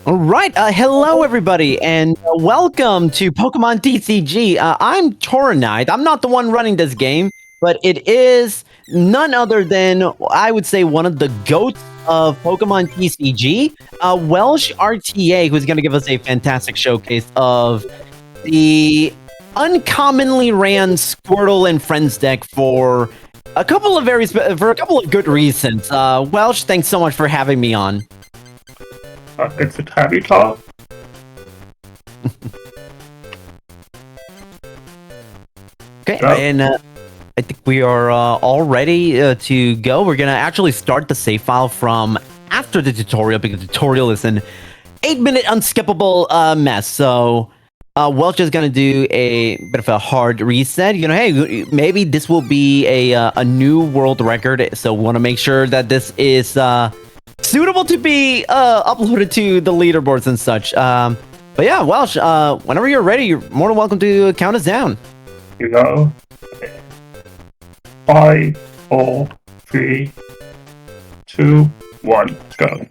All right, hello everybody, and welcome to Pokemon TCG. I'm Tauronite. I'm not the one running this game, but it is none other than, I would say, one of the goats of Pokemon TCG, WelshRTA, who's going to give us a fantastic showcase of the uncommonly ran Squirtle and Friends deck for a couple of good reasons. Welsh, thanks so much for having me on. It's a tabby talk. Okay, and I think we are all ready to go. We're going to actually start the save file from after the tutorial, because the tutorial is an 8-minute unskippable mess. So Welch is going to do a bit of a hard reset. Hey, maybe this will be a new world record. So we want to make sure that this is suitable to be uploaded to the leaderboards and such. But yeah, Welsh, whenever you're ready, you're more than welcome to count us down. 5, 4, 3, 2, 1, go.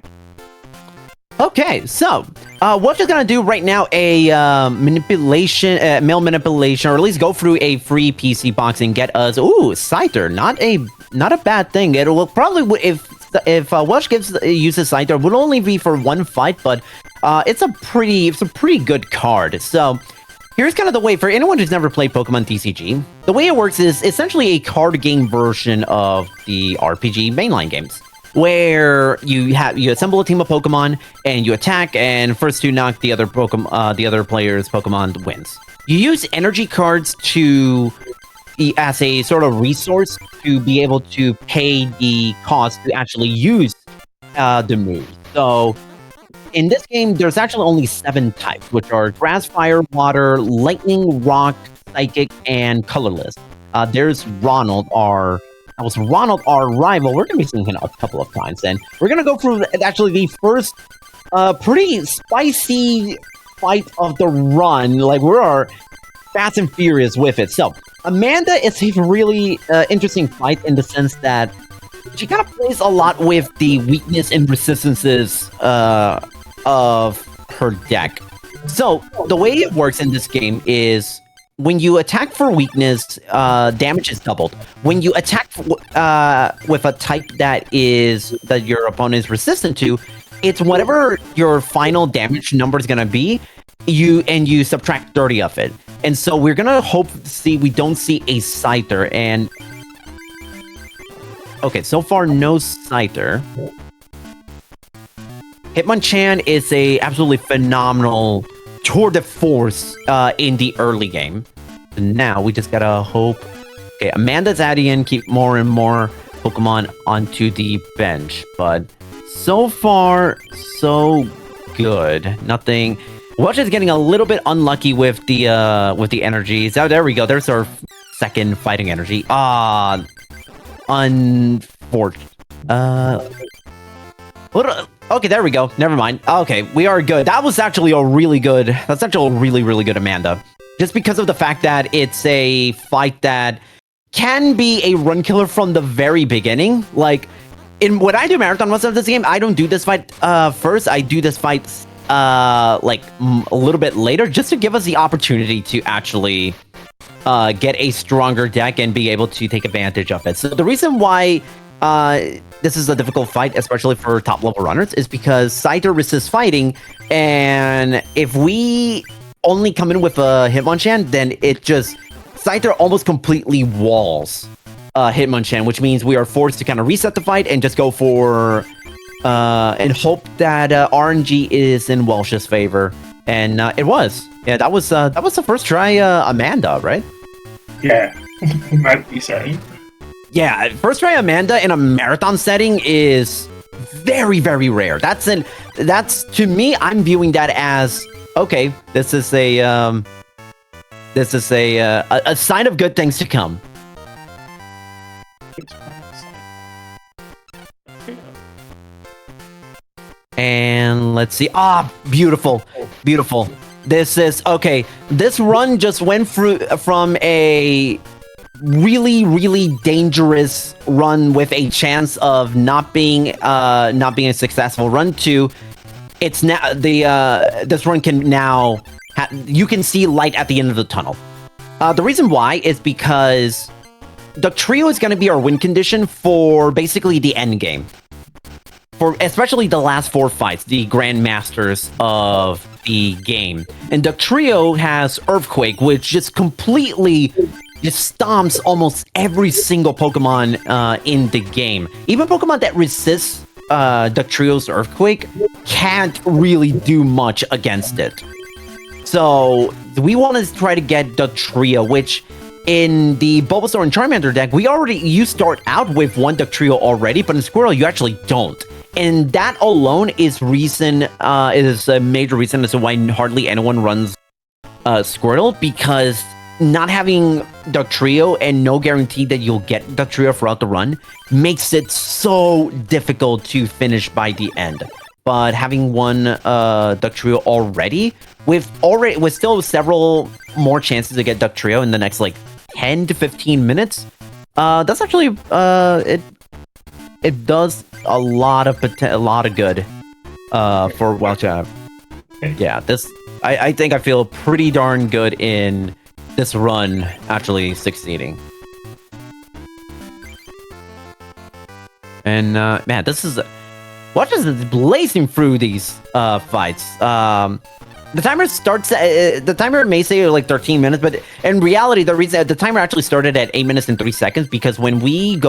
Okay, so what you're gonna do right now, a mail manipulation, or at least go through a free PC box and get us Scyther. Not a bad thing. It will probably, if Welsh uses Scyther, it would only be for one fight, but it's a pretty good card. So here's kind of the way, for anyone who's never played Pokemon TCG, the way it works is essentially a card game version of the RPG mainline games, where you assemble a team of Pokemon and you attack, and first to knock the other player's Pokemon wins. You use energy cards as a sort of resource to be able to pay the cost to actually use the move. So in this game, there's actually only 7 types, which are Grass, Fire, Water, Lightning, Rock, Psychic, and Colorless. There's Ronald, our rival. We're going to be seeing him a couple of times, and we're going to go through actually the first pretty spicy fight of the run. Like, we are fast and furious with it. So Amanda is a really interesting fight in the sense that she kind of plays a lot with the weakness and resistances of her deck. So the way it works in this game is when you attack for weakness, damage is doubled. When you attack with a type that your opponent is resistant to, it's whatever your final damage number is gonna be. You subtract 30 of it. And so we're gonna hope to see we don't see a Scyther. And okay, so far no Scyther. Hitmonchan is a absolutely phenomenal tour de force in the early game. And now we just gotta hope. Okay, Amanda's adding in, keep more and more Pokemon onto the bench, but so far so good. Nothing. Welch is getting a little bit unlucky with the energies. Oh, there we go. There's our second fighting energy. Unfortunate. Okay, there we go. Never mind. Okay, we are good. That's actually a really good Amanda. Just because of the fact that it's a fight that can be a run killer from the very beginning. Like, when I do marathon runs of this game, I don't do this fight first. I do this fight like a little bit later, just to give us the opportunity to actually get a stronger deck and be able to take advantage of it. So the reason why this is a difficult fight, especially for top level runners, is because Scyther resists fighting, and if we only come in with a Hitmonchan, then Scyther almost completely walls Hitmonchan, which means we are forced to kind of reset the fight and just go for and hope that RNG is in Welsh's favor. And it was. Yeah, that was the first try Amanda, right? Yeah, might be saying. Yeah, first try Amanda in a marathon setting is very, very rare. That's to me, I'm viewing that as, okay, this is a sign of good things to come. And let's see. Beautiful. This is okay. This run just went from a really, really dangerous run with a chance of not being a successful run to it's now this run can now you can see light at the end of the tunnel. The reason why is because the trio is going to be our win condition for basically the end game. For especially the last 4 fights, the grandmasters of the game. And the trio has Earthquake, which just completely just stomps almost every single Pokemon in the game. Even Pokemon that resist the trio's Earthquake can't really do much against it. So we want to try to get the trio, which in the Bulbasaur and Charmander deck, you start out with one Duck Trio already, but in Squirtle, you actually don't. And that alone is a major reason as to why hardly anyone runs Squirtle, because not having Duck Trio and no guarantee that you'll get Duck Trio throughout the run makes it so difficult to finish by the end. But having one Duck Trio already, with still several more chances to get Duck Trio in the next like 10 to 15 minutes, that's actually it does a lot of good for WelshRTA. Yeah, I think I feel pretty darn good in this run actually succeeding. And man, watch us blazing through these fights. The timer starts. The timer may say like 13 minutes, but in reality, the reason the timer actually started at 8 minutes and 3 seconds because when we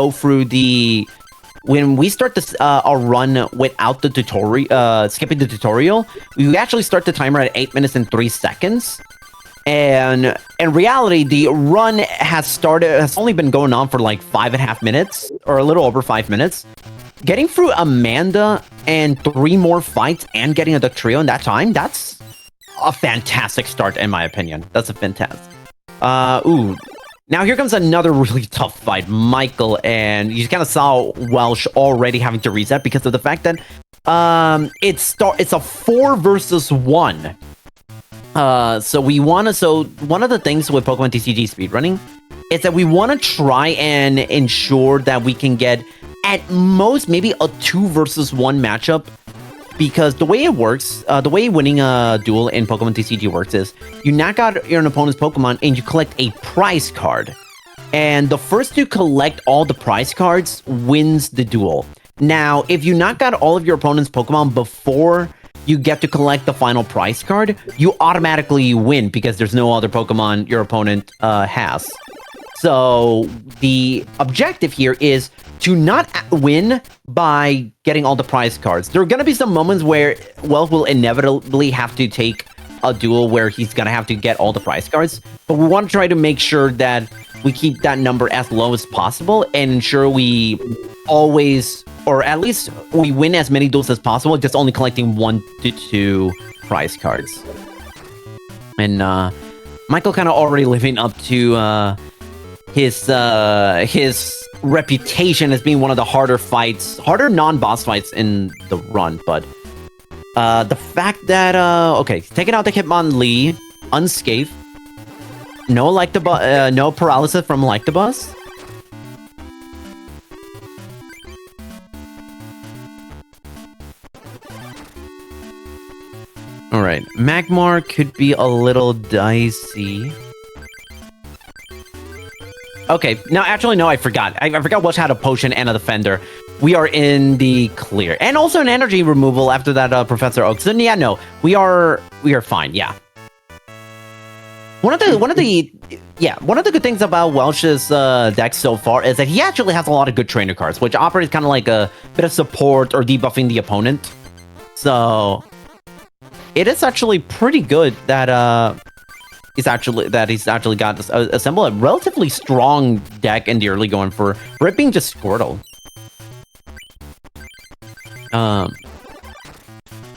start this our run without the tutorial, skipping the tutorial, we actually start the timer at 8 minutes and 3 seconds. And in reality, the run has only been going on for like 5.5 minutes or a little over 5 minutes. Getting through Amanda and 3 more fights and getting a Duck Trio in that time, that's a fantastic start in my opinion. That's a fantastic. Now here comes another really tough fight. Michael, and you kind of saw Welsh already having to reset because of the fact that it's a 4 versus 1. So one of the things with Pokemon TCG speedrunning is that we want to try and ensure that we can get at most maybe a 2 versus 1 matchup, because the way it works, the way winning a duel in Pokemon TCG works is you knock out your opponent's Pokemon and you collect a prize card, and the first to collect all the prize cards wins the duel. Now, if you knock out all of your opponent's Pokemon before you get to collect the final prize card, you automatically win because there's no other Pokemon your opponent has. So the objective here is to not win by getting all the prize cards. There are going to be some moments where Welsh will inevitably have to take a duel where he's going to have to get all the prize cards, but we want to try to make sure that we keep that number as low as possible and ensure we always, or at least we win as many duels as possible, just only collecting 1 to 2 prize cards. And Michael kind of already living up to his reputation as being one of the harder non-boss fights in the run, but the fact that okay, taking out the Hitmonlee unscathed, no paralysis from Electabuzz. All right, Magmar could be a little dicey. Okay, now actually no, I forgot. I forgot Welsh had a potion and a defender. We are in the clear, and also an energy removal after that Professor Oaks. And yeah, no, we are fine. Yeah. One of the good things about Welsh's deck so far is that he actually has a lot of good trainer cards, which operates kind of like a bit of support or debuffing the opponent. So it is actually pretty good that he's actually got this, assembled a relatively strong deck in the early going for it being just Squirtle.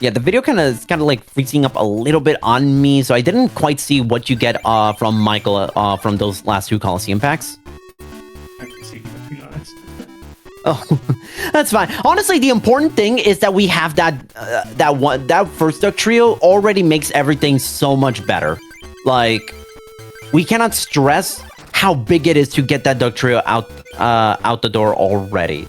Yeah, the video kind of like freezing up a little bit on me, so I didn't quite see what you get from Michael from those last 2 Coliseum packs. I can see, to be honest. Oh, that's fine. Honestly, the important thing is that we have that first Duck Trio already makes everything so much better. Like, we cannot stress how big it is to get that Duck Trio out the door already.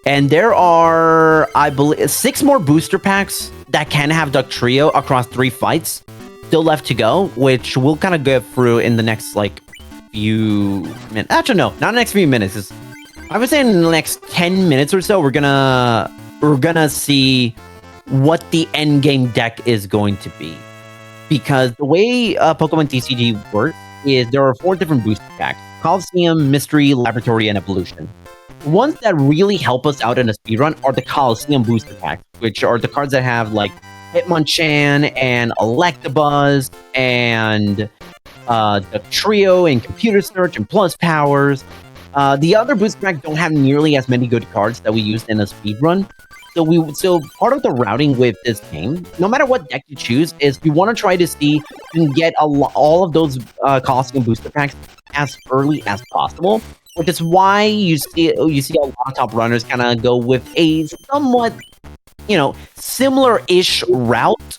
And there are, I believe, 6 more booster packs that can have Duck Trio across 3 fights still left to go, which we'll kind of go through in the next like few minutes. Actually, no, not the next few minutes. I would say in the next 10 minutes or so, we're gonna see what the end game deck is going to be, because the way Pokemon TCG works is there are 4 different booster packs: Coliseum, Mystery, Laboratory, and Evolution. Ones that really help us out in a speedrun are the Coliseum booster packs, which are the cards that have like Hitmonchan and Electabuzz and the Trio and Computer Search and Plus Powers. The other booster packs don't have nearly as many good cards that we used in a speedrun. So part of the routing with this game, no matter what deck you choose, is you want to try to see if you can get all of those Coliseum booster packs as early as possible. Which is why you see a lot of top runners kind of go with a somewhat, similar-ish route,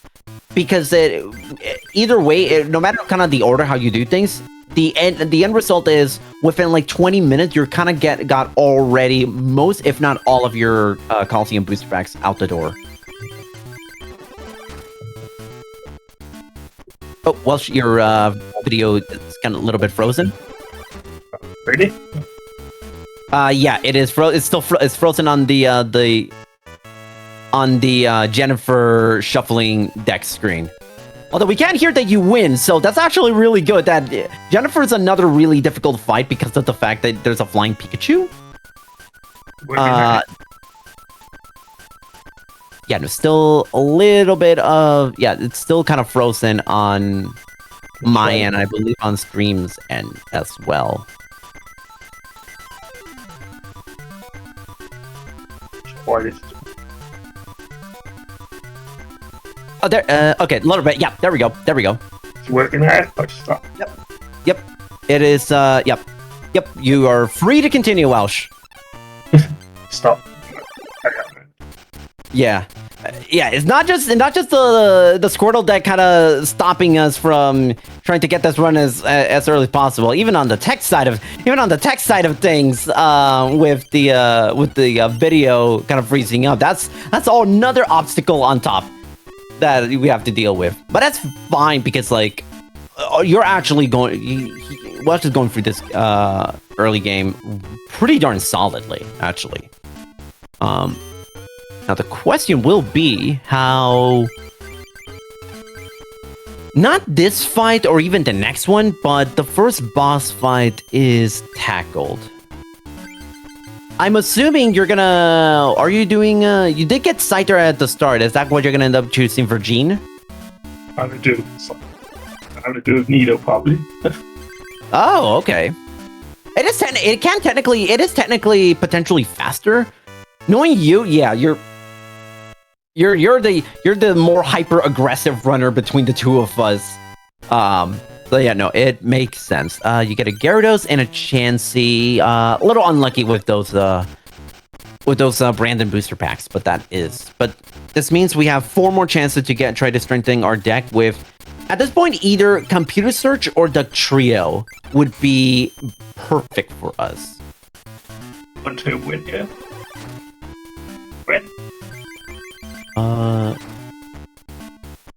because either way, no matter kind of the order how you do things, the end result is within like 20 minutes you're kind of got already most, if not all, of your Coliseum booster packs out the door. Oh, well, your video is kind of a little bit frozen. Ready? Yeah, it is. It's frozen on the Jennifer shuffling deck screen. Although we can't hear that you win, so that's actually really good. That Jennifer's another really difficult fight because of the fact that there's a flying Pikachu. Yeah, there's still a little bit of it's still kind of frozen on my end, I believe on stream's end as well. Oh, there. Okay, a little bit. Yeah, there we go. It's working hard. Stop. Yep. It is. Yep. You are free to continue, Welsh. Stop. Yeah. It's not just the Squirtle deck kind of stopping us from trying to get this run as early as possible. Even on the tech side of things, with the video kind of freezing up, that's all another obstacle on top that we have to deal with. But that's fine because like you're actually Welsh is going through this early game pretty darn solidly, actually. Now the question will be how, not this fight or even the next one, but the first boss fight is tackled. I'm assuming you're gonna, are you doing, you did get Scyther at the start. Is that what you're gonna end up choosing for Jean? I'm gonna do Nido probably. Oh, okay. It is technically potentially faster. Knowing you, yeah, you're the more hyper aggressive runner between the two of us. So yeah, no, it makes sense. You get a Gyarados and a Chansey. A little unlucky with those Brandon booster packs, but this means we have 4 more chances to try to strengthen our deck with, at this point, either Computer Search or the Trio would be perfect for us. Want to win, yeah? Win.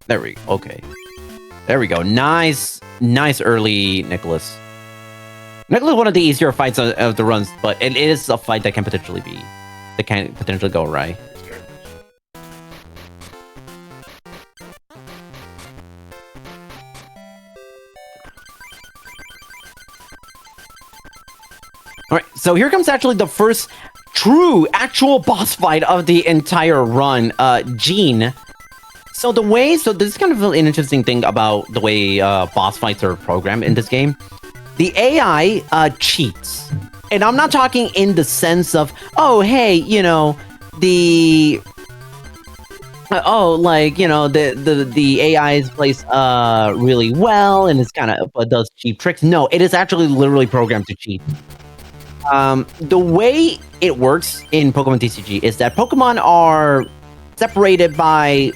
There we go. Okay. There we go. Nice early Nicholas. Nicholas, one of the easier fights of the runs, but it is a fight that can potentially go right. All right, so here comes actually the first actual boss fight of the entire run, Jean. So this is kind of an interesting thing about the way boss fights are programmed in this game. The AI cheats. And I'm not talking in the sense of, oh, hey, the AI plays really well and it's kind of does cheap tricks. No, it is actually literally programmed to cheat. The way it works in Pokemon TCG is that Pokemon are separated by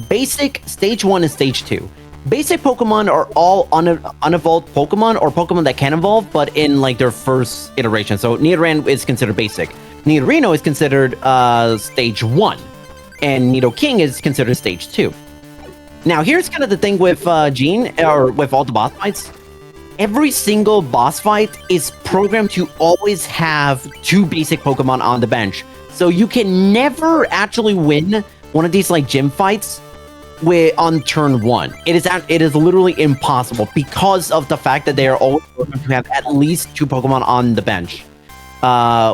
basic, stage 1, and stage 2. Basic Pokemon are all unevolved Pokemon, or Pokemon that can evolve, but in like their first iteration. So Nidoran is considered basic. Nidorino is considered stage 1. and Nidoking is considered stage 2. Now, here's kind of the thing with Gene, or with all the boss fights. Every single boss fight is programmed to always have 2 basic Pokemon on the bench. So you can never actually win one of these like gym fights on turn 1. It is literally impossible because of the fact that they are always programmed to have at least 2 Pokemon on the bench.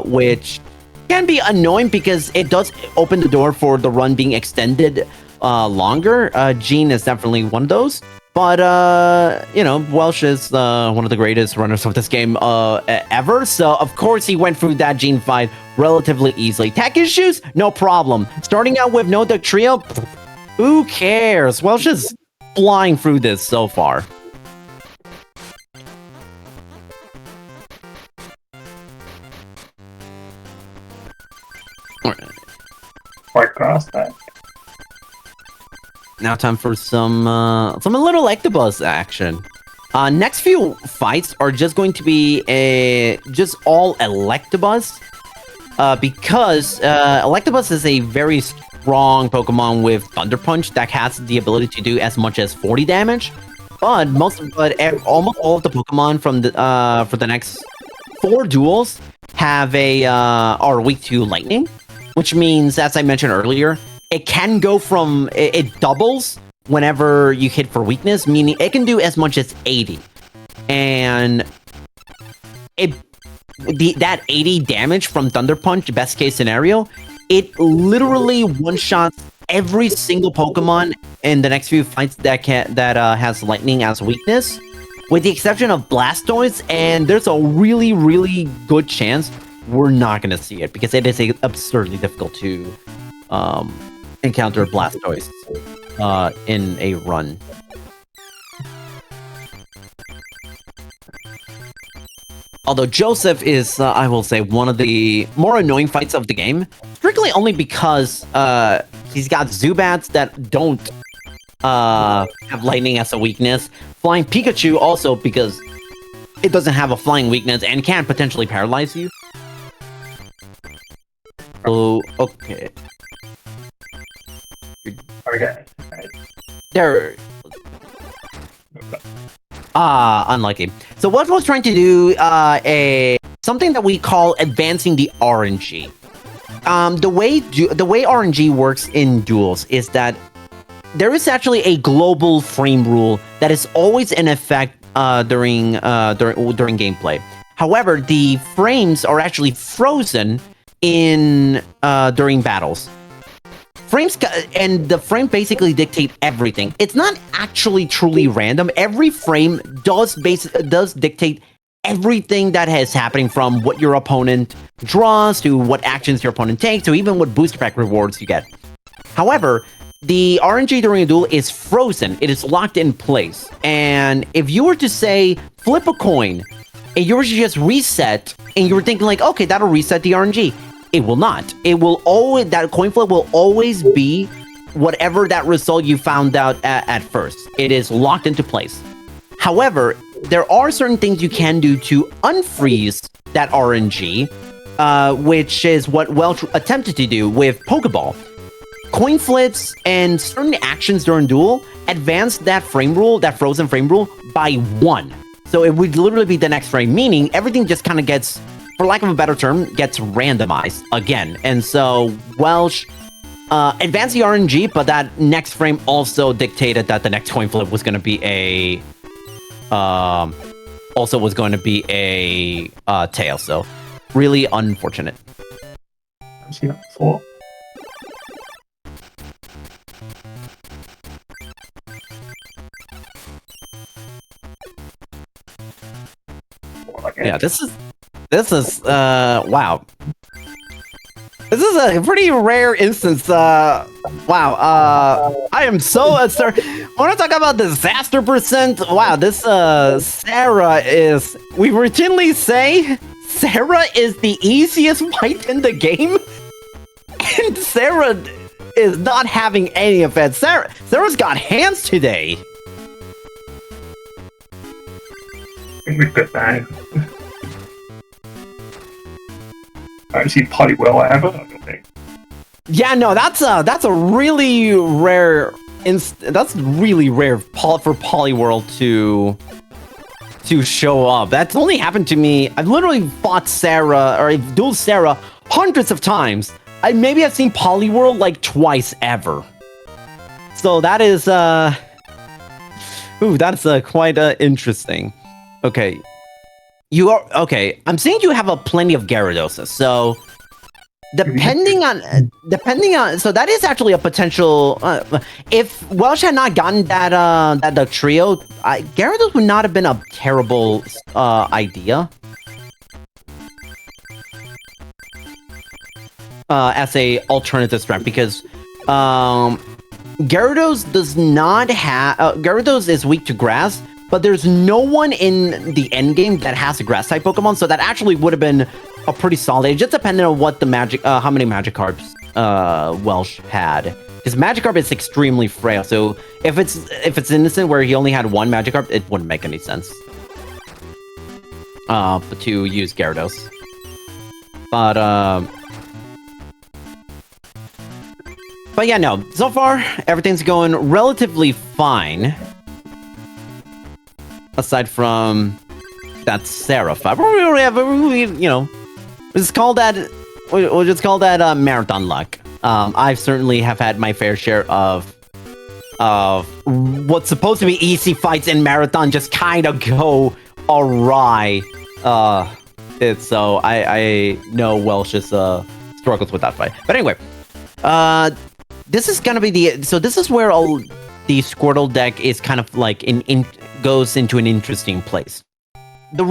Which can be annoying because it does open the door for the run being extended longer. Gene is definitely one of those. But, you know, Welsh is one of the greatest runners of this game ever. So, of course, he went through that Gene fight relatively easily. Tech issues? No problem. Starting out with no Duck Trio? Who cares? Welsh is flying through this so far. Quite cross that. Now time for some little Electabuzz action. Next few fights are just going to be just all Electabuzz. Because Electabuzz is a very strong Pokemon with Thunder Punch that has the ability to do as much as 40 damage. But almost all of the Pokemon from the for the next 4 duels have are weak to lightning, which means, as I mentioned earlier, it can go from it doubles whenever you hit for weakness, meaning it can do as much as 80, and that 80 damage from Thunder Punch, best case scenario, it literally one-shots every single Pokemon in the next few fights that has lightning as weakness, with the exception of Blastoise, and there's a really, really good chance we're not going to see it because it is absurdly difficult to encounter Blastoise in a run. Although Joseph is, I will say, one of the more annoying fights of the game, strictly only because he's got Zubats that don't have lightning as a weakness. Flying Pikachu also because it doesn't have a flying weakness and can potentially paralyze you. Oh, okay. Okay. There. Unlucky. So what was trying to do something that we call advancing the RNG. The way RNG works in duels is that there is actually a global frame rule that is always in effect during gameplay. However, the frames are actually frozen during battles. And the frame basically dictate everything. It's not actually truly random. Every frame does dictate everything that is happening, from what your opponent draws to what actions your opponent takes to even what booster pack rewards you get. However, the RNG during a duel is frozen. It is locked in place. And if you were to say flip a coin and you were to just reset and you were thinking like, okay, that'll reset the RNG. It will not. It will always, that coin flip will always be whatever that result you found out at first. It is locked into place. However, there are certain things you can do to unfreeze that RNG, which is what Welch attempted to do with Pokeball. Coin flips and certain actions during duel advance that frame rule, that frozen frame rule, by 1. So it would literally be the next frame, meaning everything just kind of gets, for lack of a better term, gets randomized again. And so Welsh advanced the RNG, but that next frame also dictated that the next coin flip was going to be a tail. So really unfortunate. I've seen that before. Yeah, this is wow. This is a pretty rare instance. Wow. I am so I want to talk about disaster percent. Wow, this Sarah is. We routinely say Sarah is the easiest fight in the game, and Sarah is not having any of it. Sarah's got hands today. I think we've got that. I haven't seen Potty Well ever, I don't think. Yeah, no, that's a really rare that's really rare for Polyworld to show up. That's only happened to me. I've literally fought Sarah, or I've dueled Sarah hundreds of times. Maybe I've seen Polyworld like twice ever. So that is ooh, that's quite interesting. Okay. You are okay. I'm seeing you have plenty of Gyarados. So depending on so that is actually a potential if Welsh had not gotten that the trio, Gyarados would not have been a terrible idea as a alternative strength, because Gyarados does not have Gyarados is weak to grass, but there's no one in the end game that has a grass type Pokemon, so that actually would have been a pretty solid. It just depended on what the how many Magikarps Welsh had. Because Magikarp is extremely frail, so if it's innocent where he only had one Magikarp, it wouldn't make any sense to use Gyarados. But yeah, no. So far, everything's going relatively fine. Aside from that Sarah fight. We really have, you know, we'll just call that marathon luck. I've certainly have had my fair share of what's supposed to be easy fights in marathon just kind of go awry. So I know Welsh just struggles with that fight. But anyway, this is gonna be this is where all the Squirtle deck is kind of like goes into an interesting place. The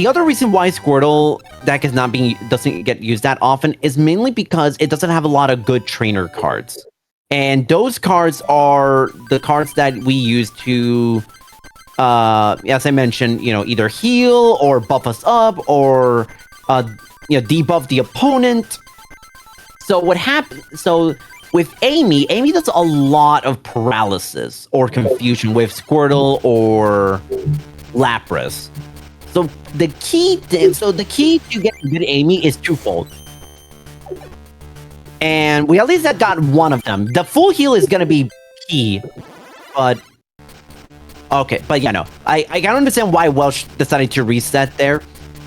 other reason why Squirtle deck doesn't get used that often is mainly because it doesn't have a lot of good trainer cards. And those cards are the cards that we use to as I mentioned, you know, either heal or buff us up or you know, debuff the opponent. So what happens? So with Amy does a lot of paralysis or confusion with Squirtle or Lapras. So the key to get good Amy is twofold. And we at least have got one of them. The full heal is gonna be key, but okay, but yeah, no. I can understand why Welsh decided to reset there.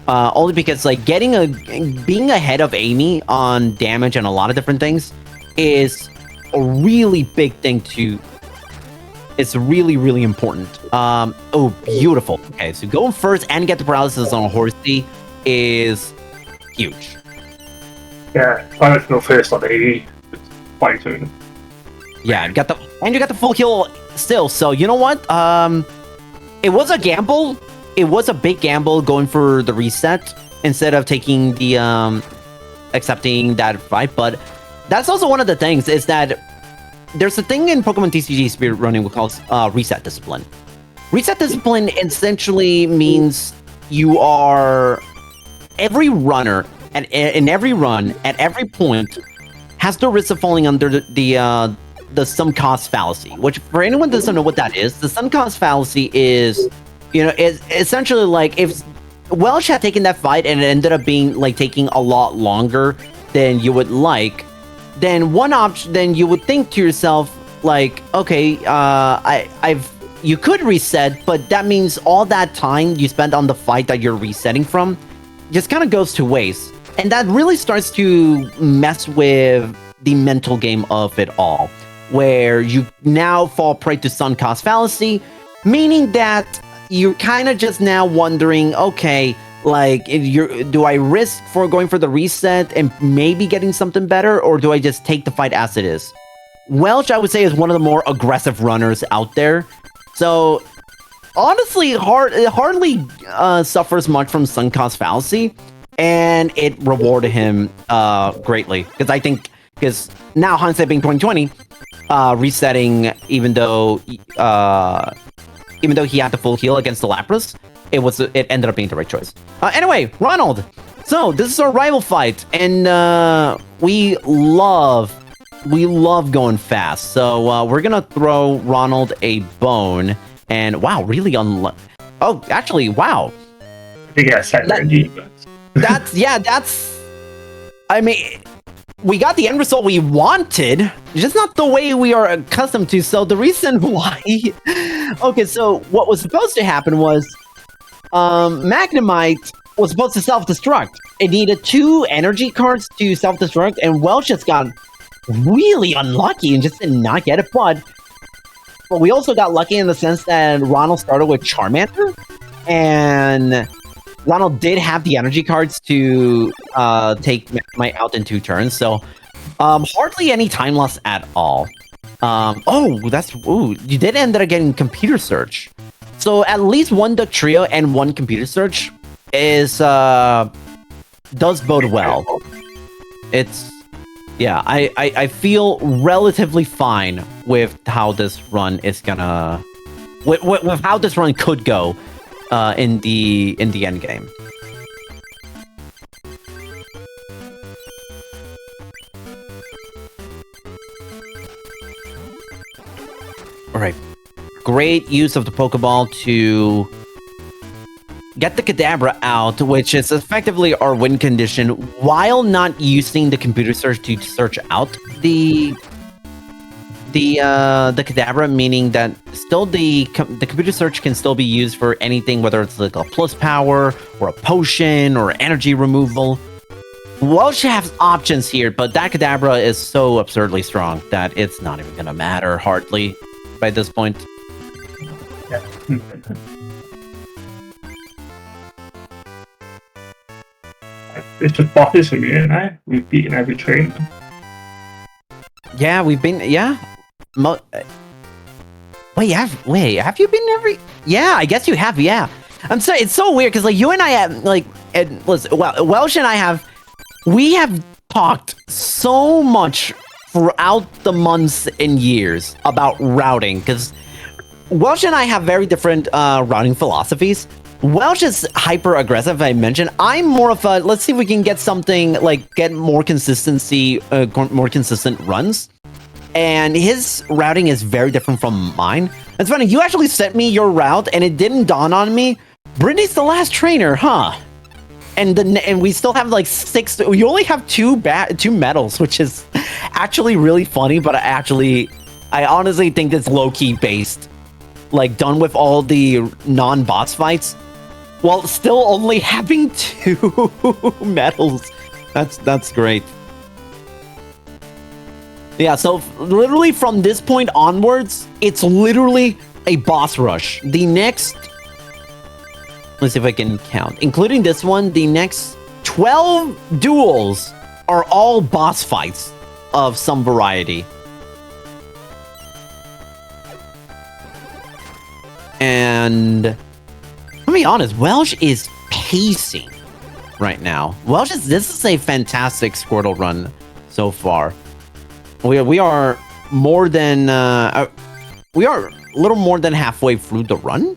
Only because like being ahead of Amy on damage and a lot of different things is a really big thing it's really, really important. Oh, beautiful. Okay, so going first and get the paralysis on a Horsey is huge. Yeah, if I went to go first on 80, it's quite soon. Yeah, you got the full heal still, so you know what? It was a gamble. It was a big gamble going for the reset instead of taking the accepting that fight, but that's also one of the things is that there's a thing in Pokemon TCG Spirit Running we call reset discipline. Reset discipline essentially means you are every runner and in every run at every point has the risk of falling under the sum cost fallacy. Which for anyone that doesn't know what that is, the sum cost fallacy is, you know, is essentially like if Welsh had taken that fight and it ended up being like taking a lot longer than you would like, then then you would think to yourself like, okay, you could reset, but that means all that time you spent on the fight that you're resetting from just kind of goes to waste. And that really starts to mess with the mental game of it all, where you now fall prey to sunk cost fallacy, meaning that you're kind of just now wondering, okay, like, do I risk for going for the reset and maybe getting something better, or do I just take the fight as it is? Welsh, I would say, is one of the more aggressive runners out there. So, honestly, it hardly suffers much from sunk cost fallacy, and it rewarded him greatly. Because now, hindsight being 2020, resetting, even though he had the full heal against the Lapras, it ended up being the right choice. Anyway, Ronald. So this is our rival fight, and we love going fast. So we're gonna throw Ronald a bone, and wow, really oh, actually, wow. I think I said that. That's I mean, we got the end result we wanted, just not the way we are accustomed to. So the reason why... Okay, so what was supposed to happen was Magnemite was supposed to self-destruct. It needed 2 energy cards to self-destruct, and Welsh just got really unlucky and just did not get it. But we also got lucky in the sense that Ronald started with Charmander, and Ronald did have the energy cards to take Magnemite out in 2 turns, so hardly any time loss at all. You did end up getting Computer Search. So at least 1 Duck Trio and 1 Computer Search is does bode well. It's I feel relatively fine with how this run is gonna with how this run could go in the end game. All right, great use of the Pokeball to get the Kadabra out, which is effectively our win condition, while not using the Computer Search to search out the Kadabra, meaning that still the Computer Search can still be used for anything, whether it's like a plus power or a potion or energy removal. Welsh has options here, but that Kadabra is so absurdly strong that it's not even gonna matter hardly by this point. Yeah. It's just bosses for me, isn't it? We've beaten every train. Yeah, we've been. Yeah. Wait, have you been every? Yeah, I guess you have. Yeah. I'm sorry. It's so weird because like you and I have listen. Well, Welsh and I we have talked so much throughout the months and years about routing, because Welsh and I have very different routing philosophies. Welsh is hyper aggressive, I mentioned. I'm more of a, let's see if we can get something, like, get more consistency, more consistent runs. And his routing is very different from mine. It's funny, you actually sent me your route, and it didn't dawn on me. Brittany's the last trainer, huh? And we still have like 6. You only have 2 medals, which is actually really funny. But I honestly think it's low-key based, like done with all the non-boss fights, while still only having 2 medals. That's great. Yeah, so literally from this point onwards, it's literally a boss rush. The next, let's see if I can count, including this one, the next 12 duels are all boss fights of some variety. And let me be honest, Welsh is pacing right now. This is a fantastic Squirtle run so far. We are more than we are a little more than halfway through the run.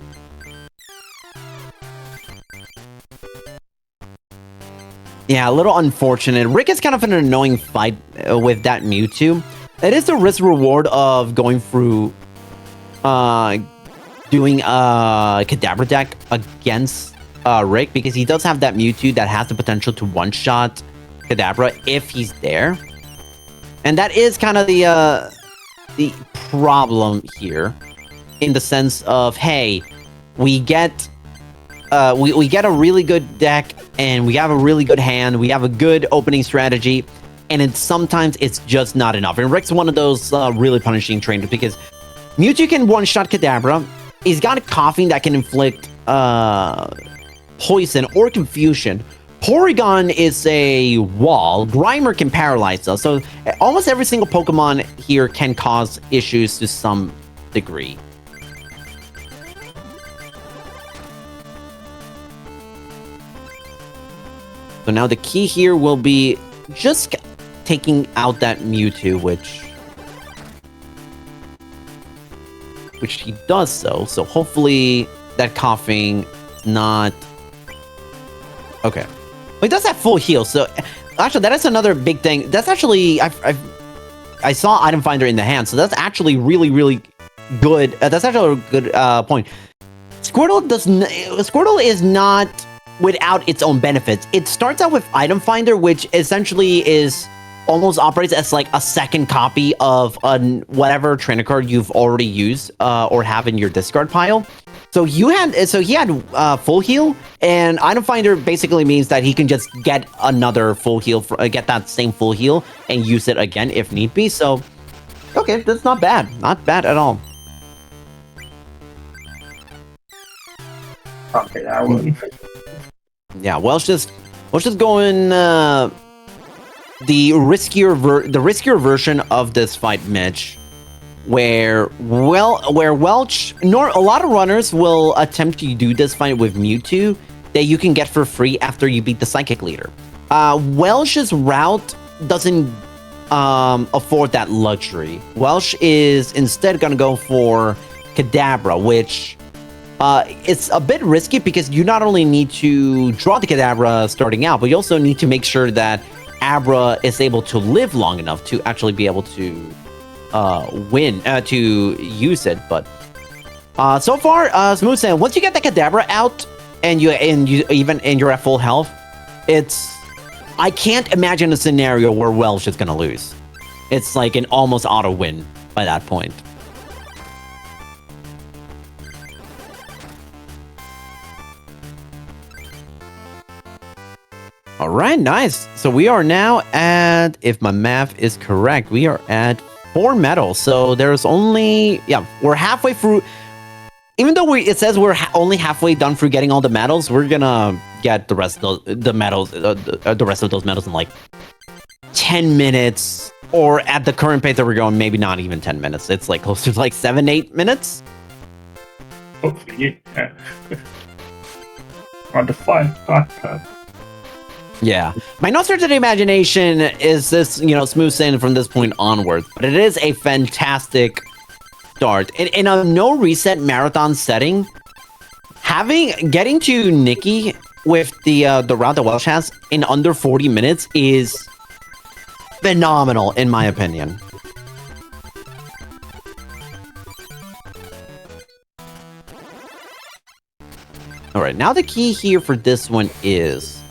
Yeah, a little unfortunate. Rick is kind of an annoying fight with that Mewtwo. It is the risk reward of going through doing a Kadabra deck against Rick, because he does have that Mewtwo that has the potential to one-shot Kadabra if he's there. And that is kind of the problem here, in the sense of, hey, we get we get a really good deck, and we have a really good hand, we have a good opening strategy, and sometimes it's just not enough. And Rick's one of those really punishing trainers, because Mewtwo can one-shot Kadabra. He's got a coughing that can inflict poison or confusion. Porygon is a wall. Grimer can paralyze us. So almost every single Pokemon here can cause issues to some degree. So now the key here will be just taking out that Mewtwo, which he does so. So hopefully that coughing is not... Okay. Well, he does have full heal, so actually that is another big thing. That's actually... I saw Item Finder in the hand, so that's actually really, really good. That's actually a good point. Squirtle is not without its own benefits. It starts out with Item Finder, which essentially is almost operates as like a second copy of whatever trainer card you've already used or have in your discard pile. So he had full heal, and Item Finder basically means that he can just get another full heal, get that same full heal, and use it again if need be. So, okay, that's not bad, not bad at all. Okay, that one. Yeah, Welsh just going the riskier version of this fight, Mitch, where Welch, a lot of runners will attempt to do this fight with Mewtwo that you can get for free after you beat the Psychic Leader. Welsh's route doesn't afford that luxury. Welsh is instead gonna go for Kadabra, which it's a bit risky because you not only need to draw the Kadabra starting out, but you also need to make sure that Abra is able to live long enough to actually be able to to use it. But so far, Smooth saying once you get the Kadabra out and you're at full health, I can't imagine a scenario where Welsh is gonna lose. It's like an almost auto win by that point. All right, nice. So we are now at, if my math is correct, we are at 4 medals. So there's only, we're halfway through. Even though it says we're only halfway done through getting all the medals, we're gonna get the rest of the medals, the rest of those medals in like 10 minutes, or at the current pace that we're going, maybe not even 10 minutes. It's like close to like 7-8 minutes. Hopefully, yeah. On the 5. Yeah, my no stretch of the imagination is this, smooth sailing from this point onwards, but it is a fantastic start. In a no reset marathon setting, getting to Nikki with the route that Welsh has in under 40 minutes is phenomenal, in my opinion. All right, now the key here for this one is,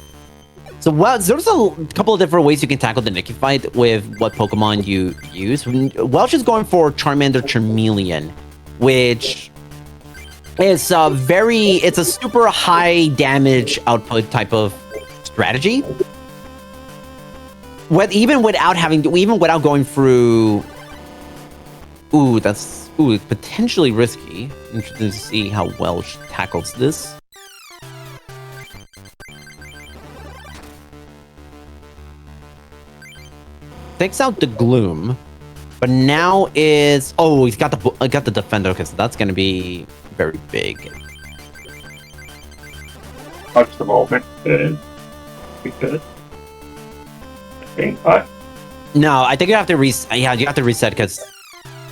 so there's a couple of different ways you can tackle the Nikki fight with what Pokemon you use. Welsh is going for Charmander Charmeleon, which is it's a super high damage output type of strategy. Even without going through, that's potentially risky. Interesting to see how Welsh tackles this. Takes out the Gloom, but now is he's got the Defender, because that's going to be very big. Touch the moment is good. I think. No, I think you have to reset. Yeah, you have to reset because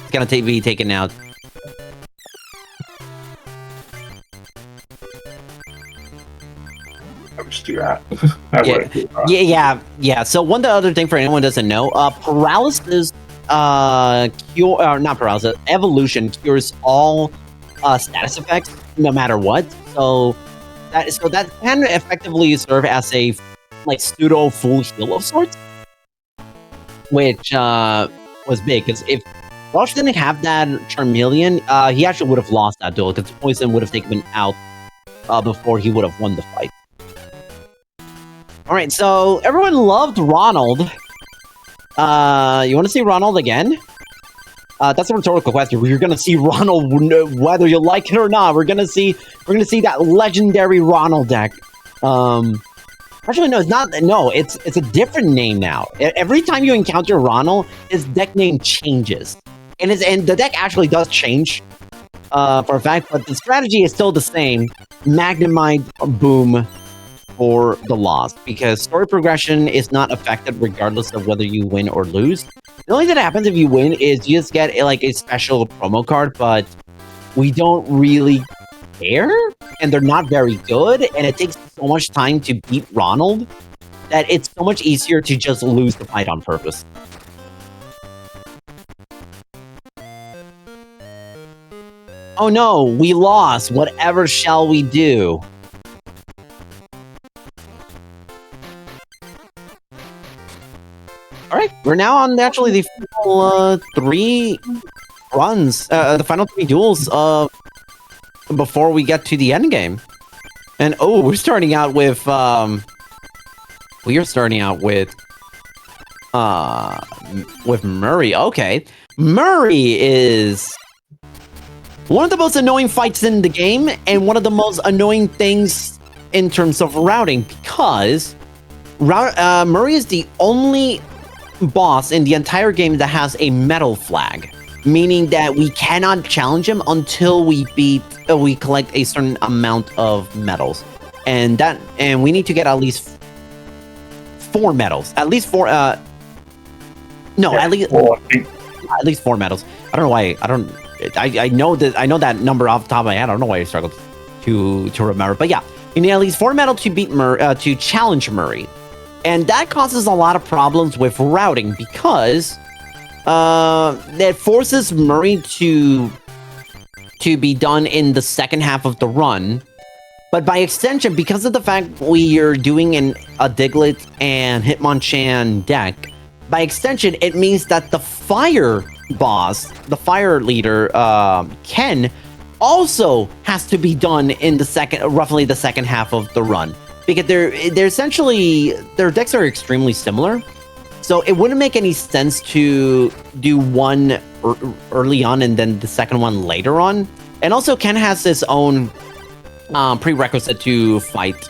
it's going to be taken out. Do that. Yeah. So one other thing for anyone who doesn't know, paralysis, not paralysis, evolution cures all status effects no matter what. So that can effectively serve as a pseudo full heal of sorts, which was big because if Welsh didn't have that Charmeleon, he actually would have lost that duel because Poison would have taken him out before he would have won the fight. All right, so everyone loved Ronald. You want to see Ronald again? That's a rhetorical question. We're gonna see Ronald whether you like it or not. We're gonna see that legendary Ronald deck. Actually, no, it's not. No, it's a different name now. Every time you encounter Ronald, his deck name changes, and the deck actually does change for a fact. But the strategy is still the same: Magnemite, Boom, for the loss, because story progression is not affected regardless of whether you win or lose. The only thing that happens if you win is you just get a special promo card, but we don't really care, and they're not very good, and it takes so much time to beat Ronald that it's so much easier to just lose the fight on purpose. Oh no, we lost. Whatever shall we do? All right, we're now on actually the final 3 runs, the final 3 duels before we get to the end game. And oh, we're starting out with Murray. Okay, Murray is one of the most annoying fights in the game, and one of the most annoying things in terms of routing, because Murray is the only boss in the entire game that has a medal flag, meaning that we cannot challenge him until we collect a certain amount of medals, and we need to get at least 4 medals, at least 4. No, Yeah, at least 4, I think. at least 4 medals. I don't know why. I know that number off the top of my head. I don't know why I struggled to remember, but yeah, you need at least 4 medals to beat to challenge Murray, and that causes a lot of problems with routing, because that forces Murray to be done in the second half of the run. But by extension, because of the fact we are doing a Diglett and Hitmonchan deck, by extension, it means that the fire boss, the fire leader, Ken, also has to be done in roughly the second half of the run, because they're essentially, their decks are extremely similar. So it wouldn't make any sense to do one early on and then the second one later on. And also, Ken has his own prerequisite to fight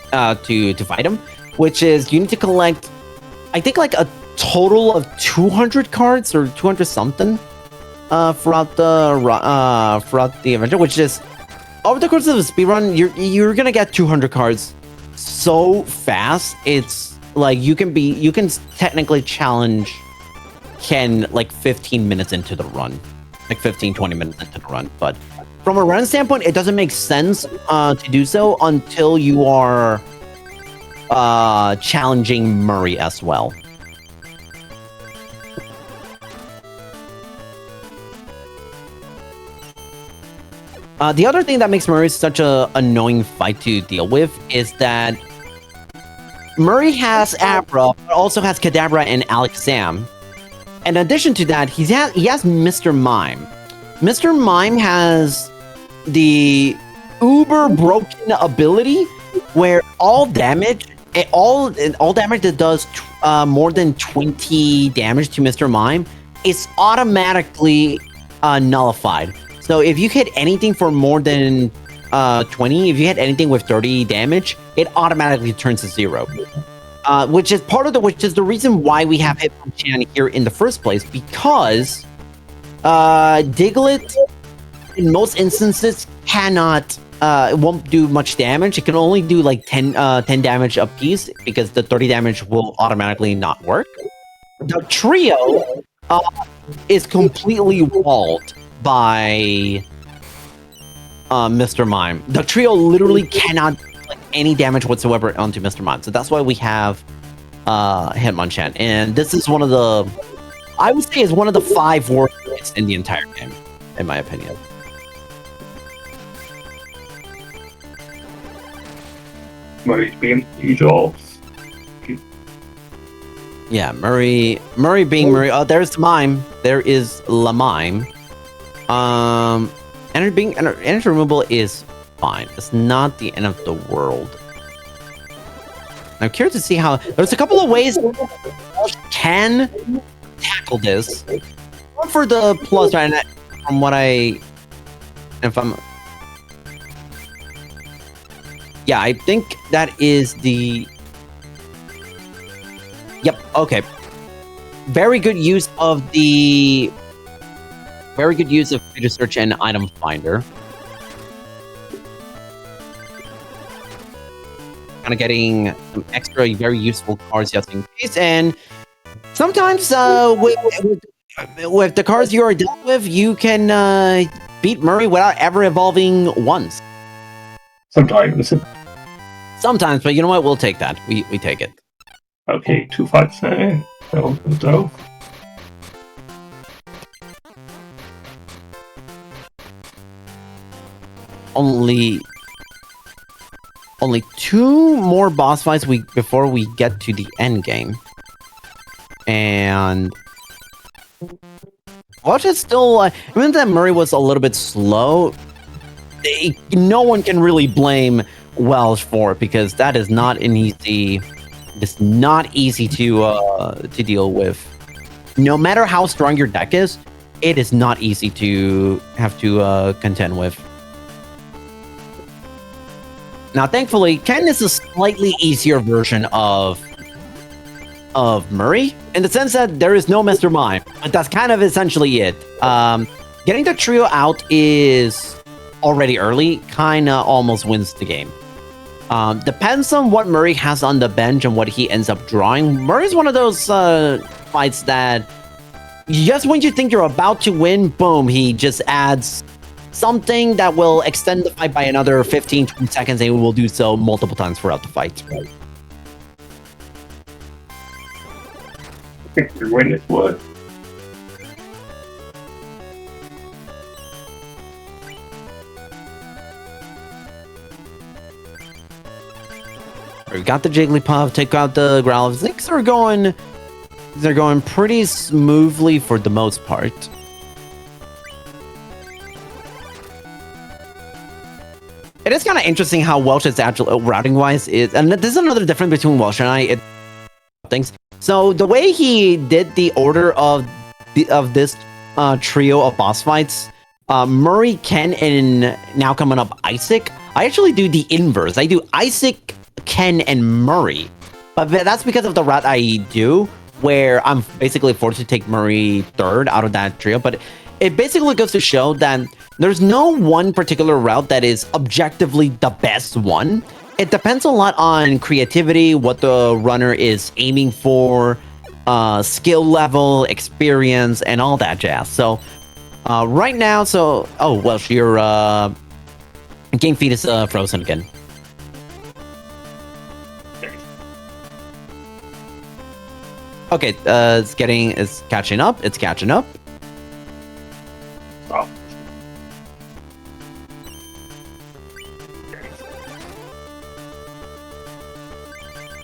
him, which is you need to collect, I think, like a total of 200 cards or 200 something throughout the adventure, which is over the course of a speedrun, you're gonna get 200 cards so fast. It's like you can technically challenge Ken like 15 minutes into the run, like 15-20 minutes into the run. But from a run standpoint, it doesn't make sense to do so until you are challenging Murray as well. The other thing that makes Murray such an annoying fight to deal with is that Murray has Abra, but also has Kadabra and Alakazam. In addition to that, he has Mr. Mime. Mr. Mime has the uber broken ability where all damage that does more than 20 damage to Mr. Mime is automatically nullified. So if you hit anything for more than 20, if you hit anything with 30 damage, it automatically turns to 0. Which is the reason why we have Hitmonchan here in the first place, because Diglett in most instances won't do much damage. It can only do like 10 damage a piece, because the 30 damage will automatically not work. The trio is completely walled by Mr. Mime. The trio literally cannot do any damage whatsoever onto Mr. Mime. So that's why we have Hitmonchan. And this is one of the 5 worst fights in the entire game, in my opinion. Murray's being jobs. Yeah, Murray being Murray. Oh, there's the Mime. There is La Mime. Energy removal is fine. It's not the end of the world. I'm curious to see how. There's a couple of ways Welsh can tackle this. One for the plus, right? From what yeah, I think that is the. Yep. Okay. Very good use of Creature Search and Item Finder. Kind of getting some extra very useful cards just in case, and sometimes with the cards you are dealt with, you can beat Murray without ever evolving once. Sometimes. Sometimes, but you know what? We'll take that. We take it. Okay, 2 fights now. So. Only 2 more boss fights before we get to the end game. And Welsh is still, even that Murray was a little bit slow, no one can really blame Welsh for it because that is not an easy, it's not easy to deal with. No matter how strong your deck is, it is not easy to have to contend with. Now, thankfully, Ken is a slightly easier version of Murray, in the sense that there is no Mr. Mime, but that's kind of essentially it. Getting the trio out is already early, kind of almost wins the game. Depends on what Murray has on the bench and what he ends up drawing. Murray's one of those fights that just when you think you're about to win, boom, he just adds something that will extend the fight by another 15, 20 seconds, and he will do so multiple times throughout the fight. I think we win this one. We've got the Jigglypuff, take out the Growlithe. Things are going pretty smoothly for the most part. It is kind of interesting how Welsh is actually routing wise is, and this is another difference between Welsh and I. Things. So the way he did the order of this trio of boss fights, Murray, Ken, and now coming up Isaac. I actually do the inverse. I do Isaac, Ken, and Murray, but that's because of the route I do, where I'm basically forced to take Murray third out of that trio. But it basically goes to show that there's no one particular route that is objectively the best one. It depends a lot on creativity, what the runner is aiming for, skill level, experience, and all that jazz. So right now, oh, well, your game feed is frozen again. Okay, it's catching up. It's catching up. Oh.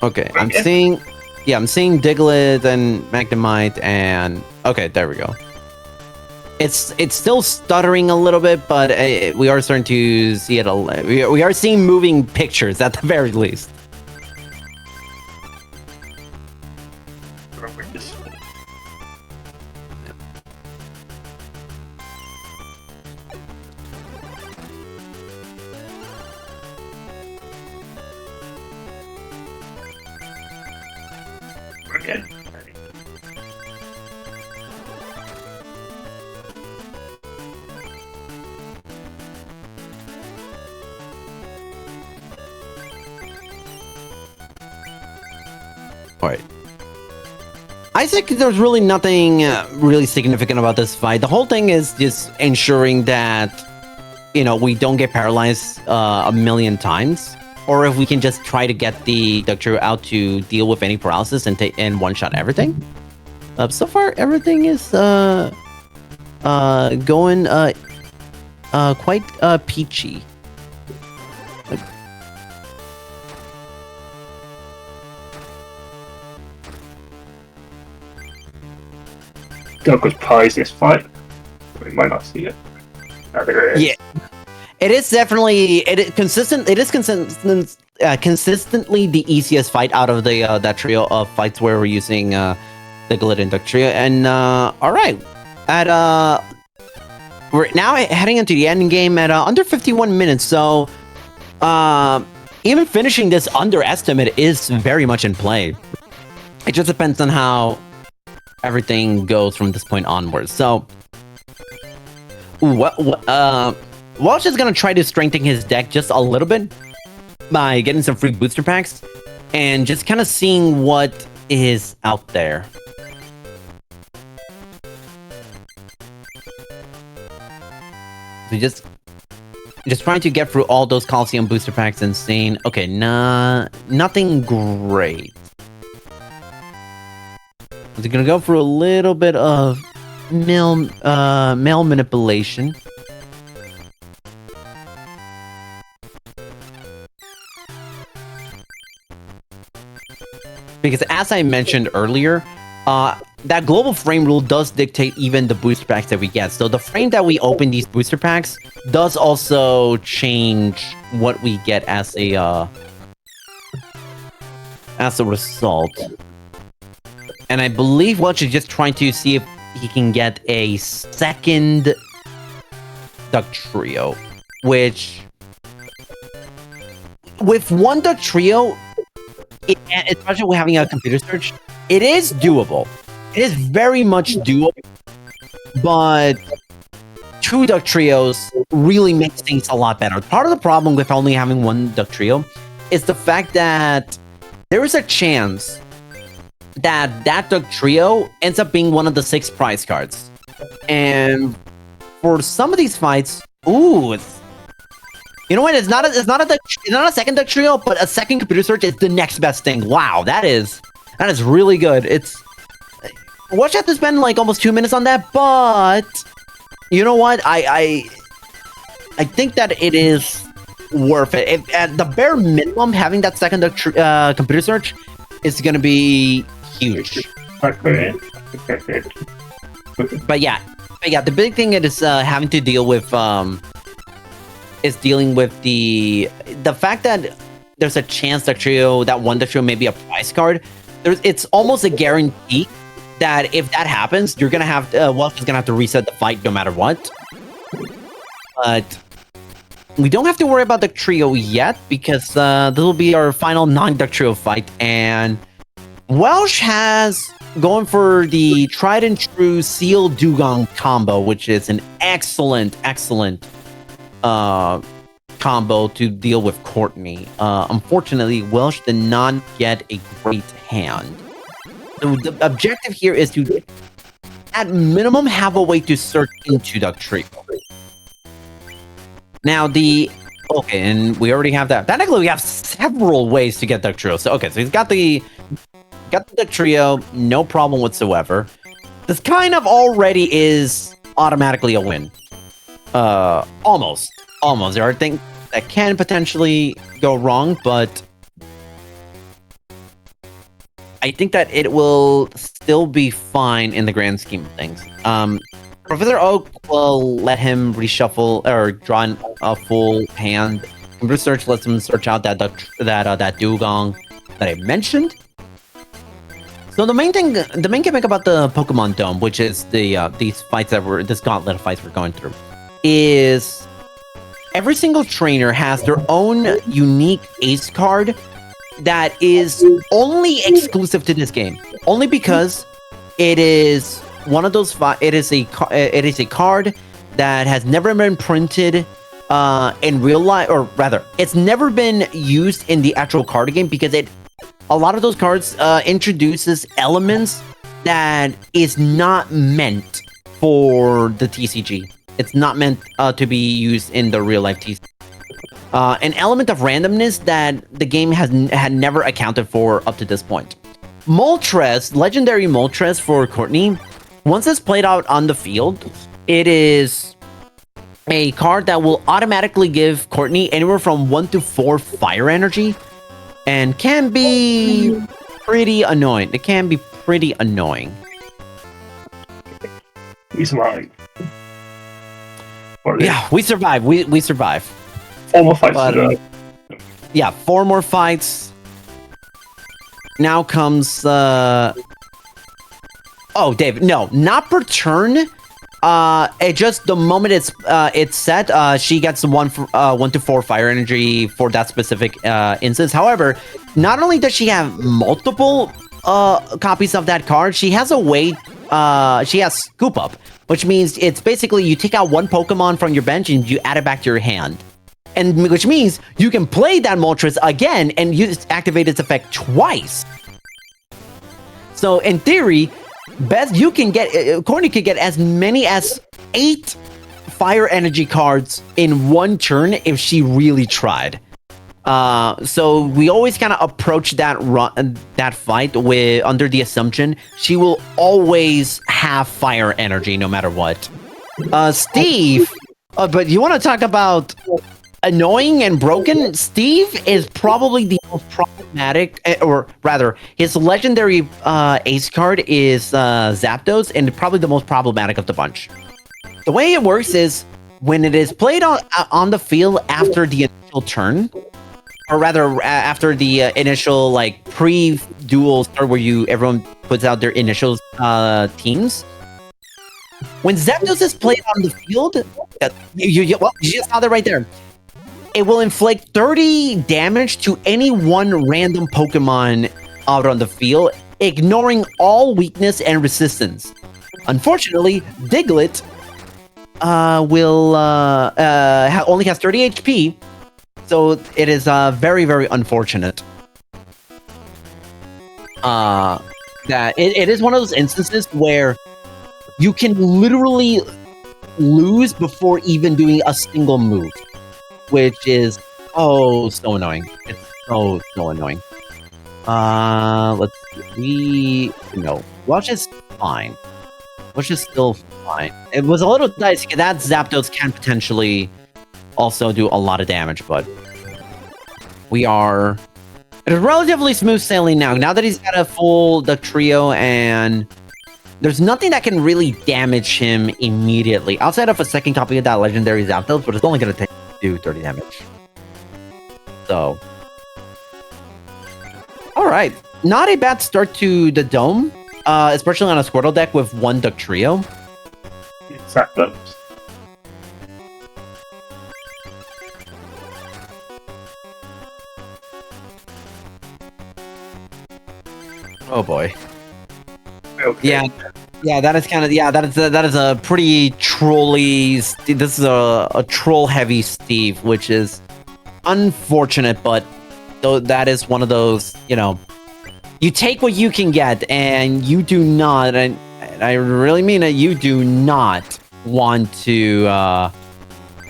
Okay, I'm seeing Diglett and Magnemite, and okay, there we go. It's still stuttering a little bit, but we are starting to see it. We are seeing moving pictures at the very least. Again. All right. Isaac, there's really nothing really significant about this fight. The whole thing is just ensuring that, you know, we don't get paralyzed a million times, or if we can just try to get the trio out to deal with any paralysis and one-shot everything. So far, everything is going quite peachy. Douglas pies this fight. We might not see it. Oh, there it is. Yeah, it is definitely consistent. It is consistent. Consistently the easiest fight out of the that trio of fights where we're using the Diglett and Duck trio. And all right, we're now heading into the end game at under 51 minutes. So even finishing this underestimate is very much in play. It just depends on how everything goes from this point onwards. So, Welsh is gonna try to strengthen his deck just a little bit by getting some free booster packs and just kind of seeing what is out there. So just trying to get through all those Coliseum booster packs and seeing, okay, nothing great. We're gonna go for a little bit of mail manipulation. Because as I mentioned earlier, that global frame rule does dictate even the booster packs that we get. So the frame that we open these booster packs does also change what we get as a result. And I believe Welch is just trying to see if he can get a second Duck Trio, which with one Duck Trio, especially with having a computer search, it is doable. It is very much doable, but two Duck Trios really makes things a lot better. Part of the problem with only having one Duck Trio is the fact that there is a chance that Duck Trio ends up being one of the 6 prize cards. And for some of these fights, ooh, you know what? It's not a second Duck Trio, but a second computer search is the next best thing. Wow, that is really good. Watch have to spend like almost 2 minutes on that, but you know what? I think that it is worth it. If, at the bare minimum, having that second computer search is going to be huge. But yeah, the big thing is having to deal with is dealing with the fact that there's a chance that one Duck Trio may be a prize card. It's almost a guarantee that if that happens, you're gonna have Welsh is gonna have to reset the fight no matter what. But we don't have to worry about Duck Trio yet because this will be our final non-Duck Trio fight, and Welsh has going for the tried and true Seal Dugong combo, which is an excellent combo to deal with Courtney. Unfortunately, Welsh did not get a great hand. So the objective here is to, at minimum, have a way to search into Duck Trio. Now okay, and we already have that. Technically, we have several ways to get Duck Trio. So okay, so he's got the Duck Trio, no problem whatsoever. This kind of already is automatically a win. Almost. There are things that can potentially go wrong, but I think that it will still be fine in the grand scheme of things. Professor Oak will let him reshuffle or draw a full hand. Computer search lets him search out that dugong that I mentioned. So the main gimmick about the Pokemon Dome, which is these fights this gauntlet of fights we're going through, is every single trainer has their own unique ace card that is only exclusive to this game, only because it is one of those. It is a card that has never been printed in real life, or rather, it's never been used in the actual card game because a lot of those cards introduces elements that is not meant for the TCG. It's not meant to be used in the real life TCG. An element of randomness that the game had never accounted for up to this point. Moltres, legendary Moltres for Courtney, once it's played out on the field, it is a card that will automatically give Courtney anywhere from 1 to 4 fire energy, and can be pretty annoying. It can be pretty annoying. He's mine. Yeah, we survive. We survive. 4 more fights to go. Yeah, 4 more fights. Now comes oh, David, no, not per turn. It just the moment it's set, she gets 1 to 4 fire energy for that specific instance. However, not only does she have multiple copies of that card, she has a way. She has Scoop Up, which means it's basically you take out 1 Pokemon from your bench and you add it back to your hand. And which means you can play that Moltres again and activate its effect twice. So in theory, Courtney could get as many as 8 fire energy cards in 1 turn if she really tried. So we always kind of approach that fight under the assumption she will always have fire energy no matter what. Steve, but you want to talk about annoying and broken, Steve is probably the most problematic, or rather, his legendary ace card is Zapdos, and probably the most problematic of the bunch. The way it works is when it is played on the field after the initial turn, or rather after the initial like pre-duel start where everyone puts out their initial teams. When Zapdos is played on the field, you just saw that right there. It will inflict 30 damage to any one random Pokemon out on the field, ignoring all weakness and resistance. Unfortunately, Diglett only has 30 HP, so it is very, very unfortunate. That it is one of those instances where you can literally lose before even doing a single move, which is so annoying. It's so annoying. Let's see. No, Welsh is fine. Welsh is still fine. It was a little dicey. That Zapdos can potentially also do a lot of damage, but we are at a relatively smooth sailing now. Now that he's got a full Duck Trio, and there's nothing that can really damage him immediately outside of a second copy of that legendary Zapdos, but it's only going to do 30 damage. So, all right, not a bad start to the Dome, especially on a Squirtle deck with one Duck Trio. Zapdos. Oh boy. Okay. Yeah, that is kind of that is a pretty trolly. This is a troll heavy Steve, which is unfortunate, but though that is one of those, you take what you can get, and you do not, and I really mean it, you do not want to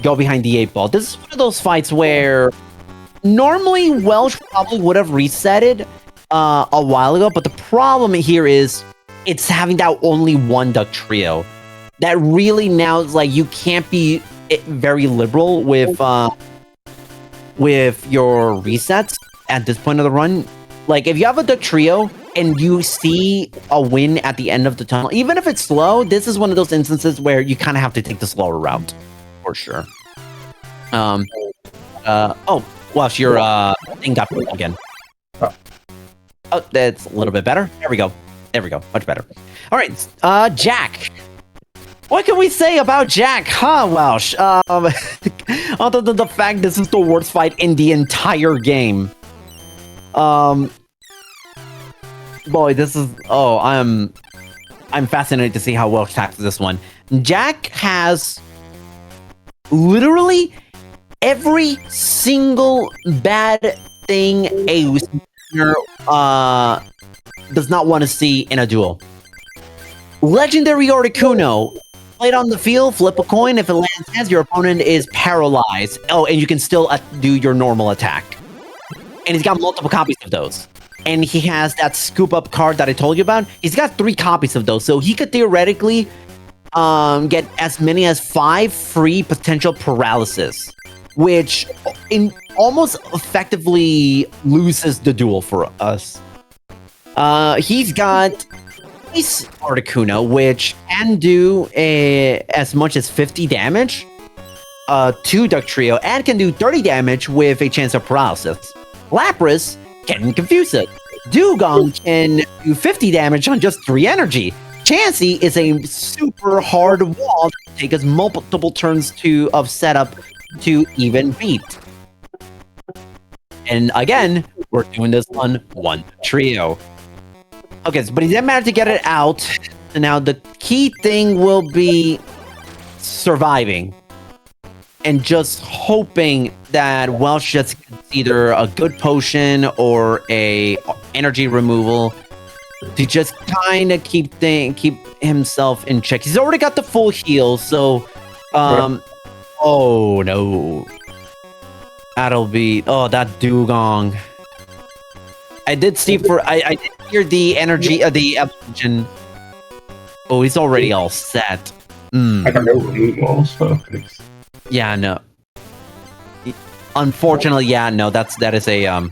go behind the 8 ball. This is one of those fights where normally Welsh probably would have reset it a while ago, but the problem here is it's having that only one Duck Trio. That really now is like you can't be very liberal with your resets at this point of the run. Like if you have a Duck Trio and you see a win at the end of the tunnel, even if it's slow, this is one of those instances where you kind of have to take the slower route for sure. Welsh, your thing got broken again. Oh, that's a little bit better. There we go. Much better. All right, Jack. What can we say about Jack, huh, Welsh? Other than the fact this is the worst fight in the entire game. Boy, this is... Oh, I'm fascinated to see how Welsh tackles this one. Jack has literally every single bad thing a listener does not want to see in a duel. Legendary Articuno. Played on the field, flip a coin. If it lands heads, your opponent is paralyzed. Oh, and you can still do your normal attack. And he's got multiple copies of those. And he has that scoop up card that I told you about. He's got 3 copies of those. So he could theoretically get as many as 5 free potential paralysis, which almost effectively loses the duel for us. He's got Ice Articuno, which can do as much as 50 damage to Duck Trio, and can do 30 damage with a chance of paralysis. Lapras can confuse it. Dugong can do 50 damage on just 3 energy. Chansey is a super hard wall to take us multiple turns of setup to even beat. And again, we're doing this on one trio. Okay, but he didn't manage to get it out. And now the key thing will be surviving. And just hoping that Welsh just gets either a good potion or a energy removal to just kind of keep himself in check. He's already got the full heal, so oh no. That'll be that Dugong. I did did hear the energy of the evolution. Oh, he's already all set. I don't know what he was, so yeah, no. Unfortunately, yeah, no, that is a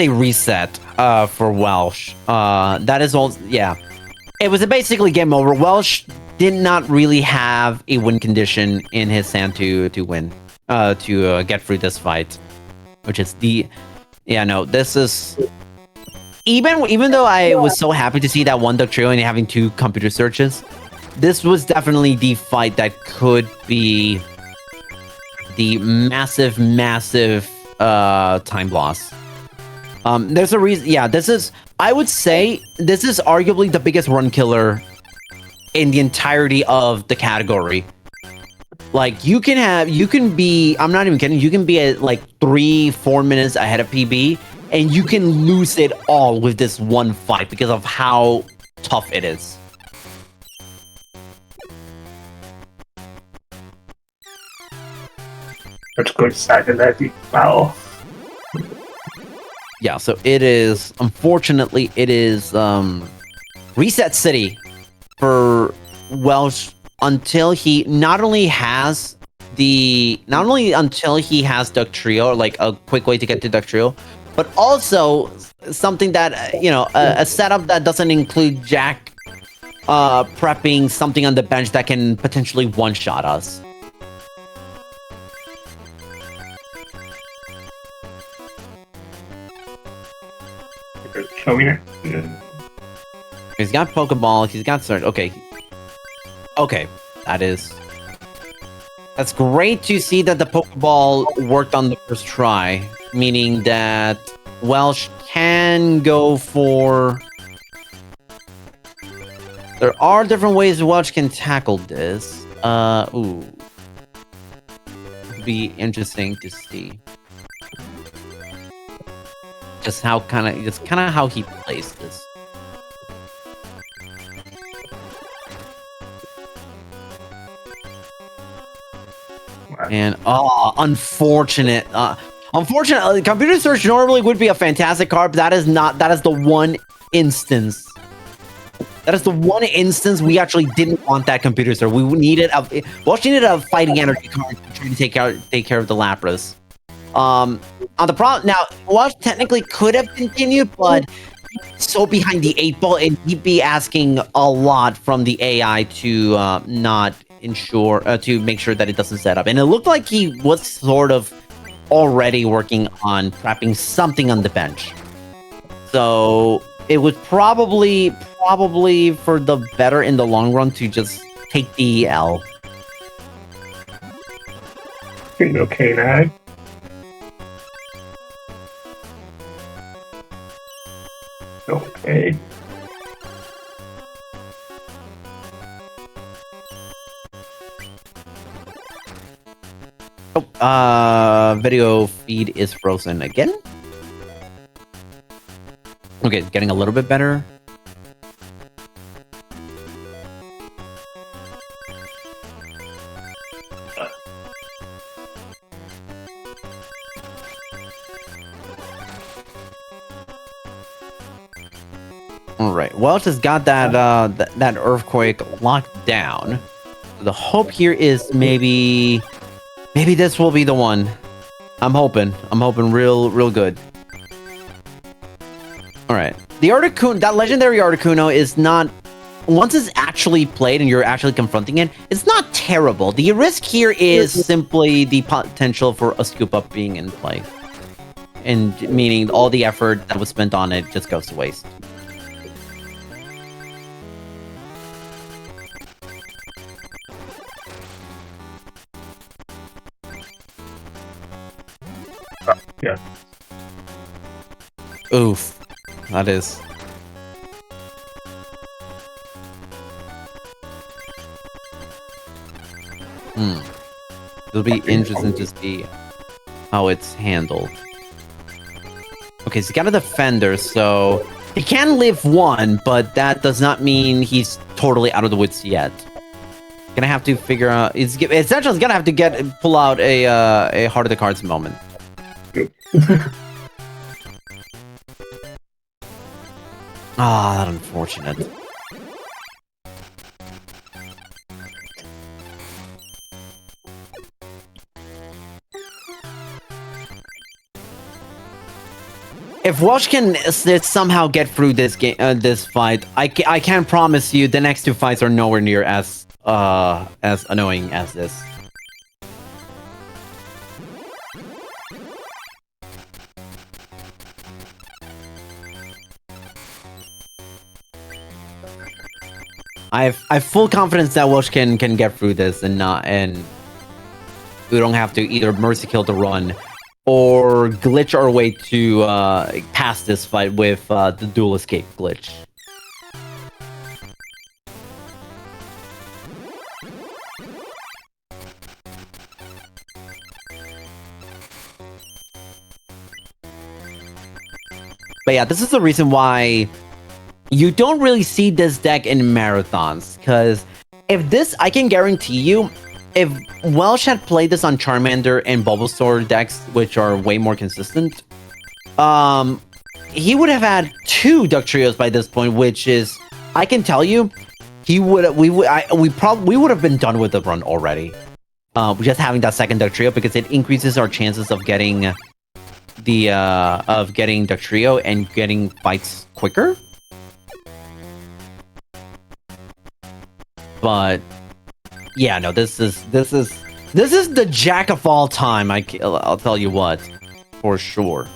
reset for Welsh. That is all. Yeah, it was basically game over. Welsh did not really have a win condition in his hand to win, to get through this fight, which is the. Yeah, no, this is. Even though I was so happy to see that one duck trio and having 2 computer searches, this was definitely the fight that could be the massive time loss. There's a reason. Yeah, I would say this is arguably the biggest run killer in the entirety of the category. Like you can be, I'm not even kidding, you can be at like 3-4 minutes ahead of PB and you can lose it all with this one fight because of how tough it is. That's good psychology. Wow. Yeah, so it is, unfortunately, it is Reset City for Welsh until he until he has Duck Trio, like a quick way to get to Duck Trio, but also something that, a setup that doesn't include Jack prepping something on the bench that can potentially one-shot us. Showing it. Yeah. He's got Pokeball, he's got Surge. Okay. Okay. That's great to see that the Pokeball worked on the first try, meaning that Welsh can go for... There are different ways Welsh can tackle this. Ooh. It'd be interesting to see. Just kind of how he plays this. And unfortunate. Unfortunately, Computer Search normally would be a fantastic card, but that is not. That is the one instance. That is the one instance we actually didn't want that Computer Search. We needed she needed a Fighting Energy card to try to take care of the Lapras. On the problem now, Welsh technically could have continued, but so behind the 8-ball, and he'd be asking a lot from the AI to not ensure to make sure that it doesn't set up. And it looked like he was sort of already working on prepping something on the bench. So it was probably for the better in the long run to just take the L. Okay, now. Okay. Oh, video feed is frozen again. Okay, it's getting a little bit better. All right, Welsh has got that that earthquake locked down. The hope here is maybe this will be the one. I'm hoping real good. All right, the Articuno, that legendary Articuno is not. Once it's actually played and you're actually confronting it, it's not terrible. The risk here is simply the potential for a scoop up being in play, and meaning all the effort that was spent on it just goes to waste. Yeah. Oof. That is. It'll be interesting to see how it's handled. Okay, so he's got a defender, so he can live one, but that does not mean he's totally out of the woods yet. Gonna have to figure out. Essentially, gonna have to pull out a Heart of the Cards moment. Ah, that unfortunate. if Welsh can somehow get through this game, this fight, I can't promise you the next two fights are nowhere near as annoying as this. I have full confidence that Welsh can get through this and we don't have to either mercy kill to run or glitch our way to pass this fight with the dual escape glitch. But yeah, this is the reason why you don't really see this deck in marathons, because if this, I can guarantee you, if Welsh had played this on Charmander and Bulbasaur decks, which are way more consistent, he would have had 2 Duck Trios by this point, which is, I can tell you, we would have been done with the run already. Just having that second Duck Trio, because it increases our chances of getting Duck Trio and getting fights quicker. But yeah, no, this is the Jack of all time. I'll tell you what, for sure.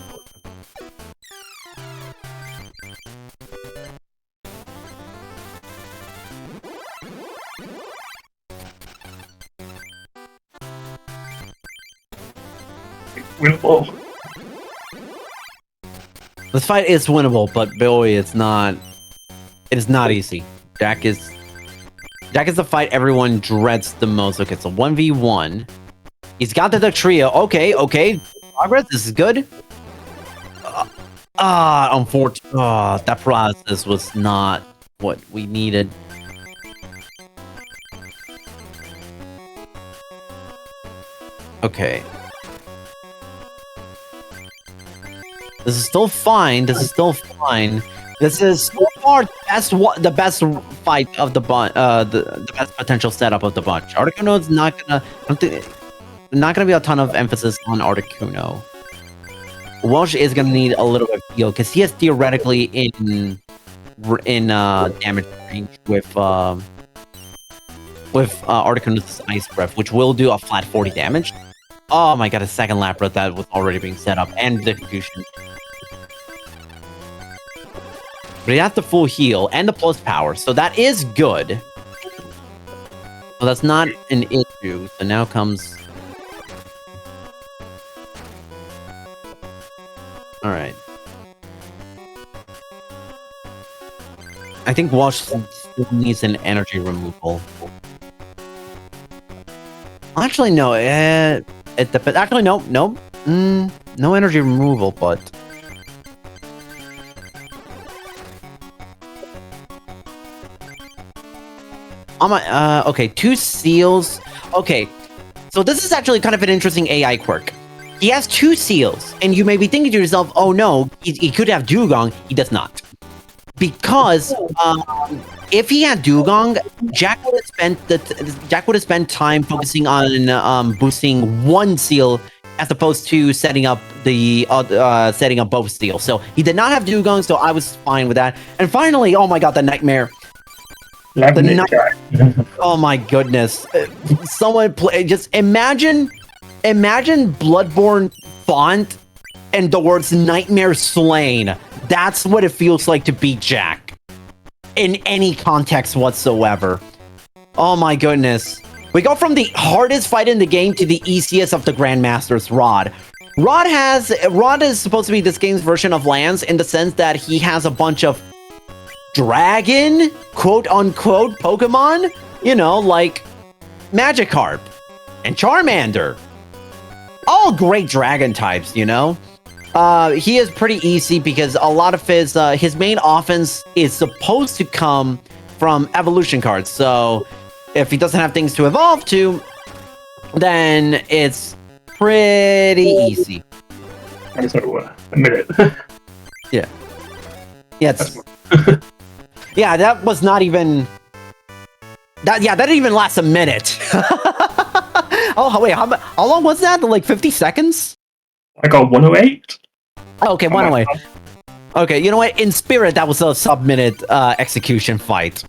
Winnable. This fight is winnable, but boy, it's not. It is not easy. Jack is the fight everyone dreads the most. Okay, it's a 1v1. He's got the Duck Trio. Okay. Progress. This is good. Unfortunately. That process was not what we needed. Okay. This is still fine. This is so far the best fight of the bunch, the best potential setup of the bunch. Articuno is not gonna be a ton of emphasis on Articuno. Welsh is gonna need a little bit of heal because he is theoretically in damage range with Articuno's Ice Breath, which will do a flat 40 damage. Oh my god, a second Lapras that was already being set up, and the Execution. But he has the full heal and the plus power, so that is good. Well, that's not an issue. So now comes... Alright. I think Welsh still needs an energy removal. Actually, no. It depends. Actually, no. No energy removal, but... okay, 2 seals. Okay, so this is actually kind of an interesting AI quirk. He has 2 seals, and you may be thinking to yourself, oh no, he could have Dugong. He does not. Because if he had Dugong, Jack would have spent time focusing on boosting 1 seal as opposed to setting up both seals. So he did not have Dugong, so I was fine with that. And finally, oh my god, the Nightmare. Oh my goodness. Someone just imagine Bloodborne font and the words Nightmare Slain. That's what it feels like to beat Jack. In any context whatsoever. Oh my goodness. We go from the hardest fight in the game to the easiest of the Grandmaster's Rod. Rod is supposed to be this game's version of Lance in the sense that he has a bunch of dragon, quote-unquote, Pokemon, you know, like Magikarp and Charmander. All great dragon types, you know? He is pretty easy because a lot of his main offense is supposed to come from evolution cards. So if he doesn't have things to evolve to, then it's pretty easy. I just a minute. Yeah. Yeah, that was not even... that didn't even last a minute. Oh, wait, how long was that? Like 50 seconds? I got 108. Oh, okay, 108. Okay, you know what? In spirit, that was a sub-minute execution fight.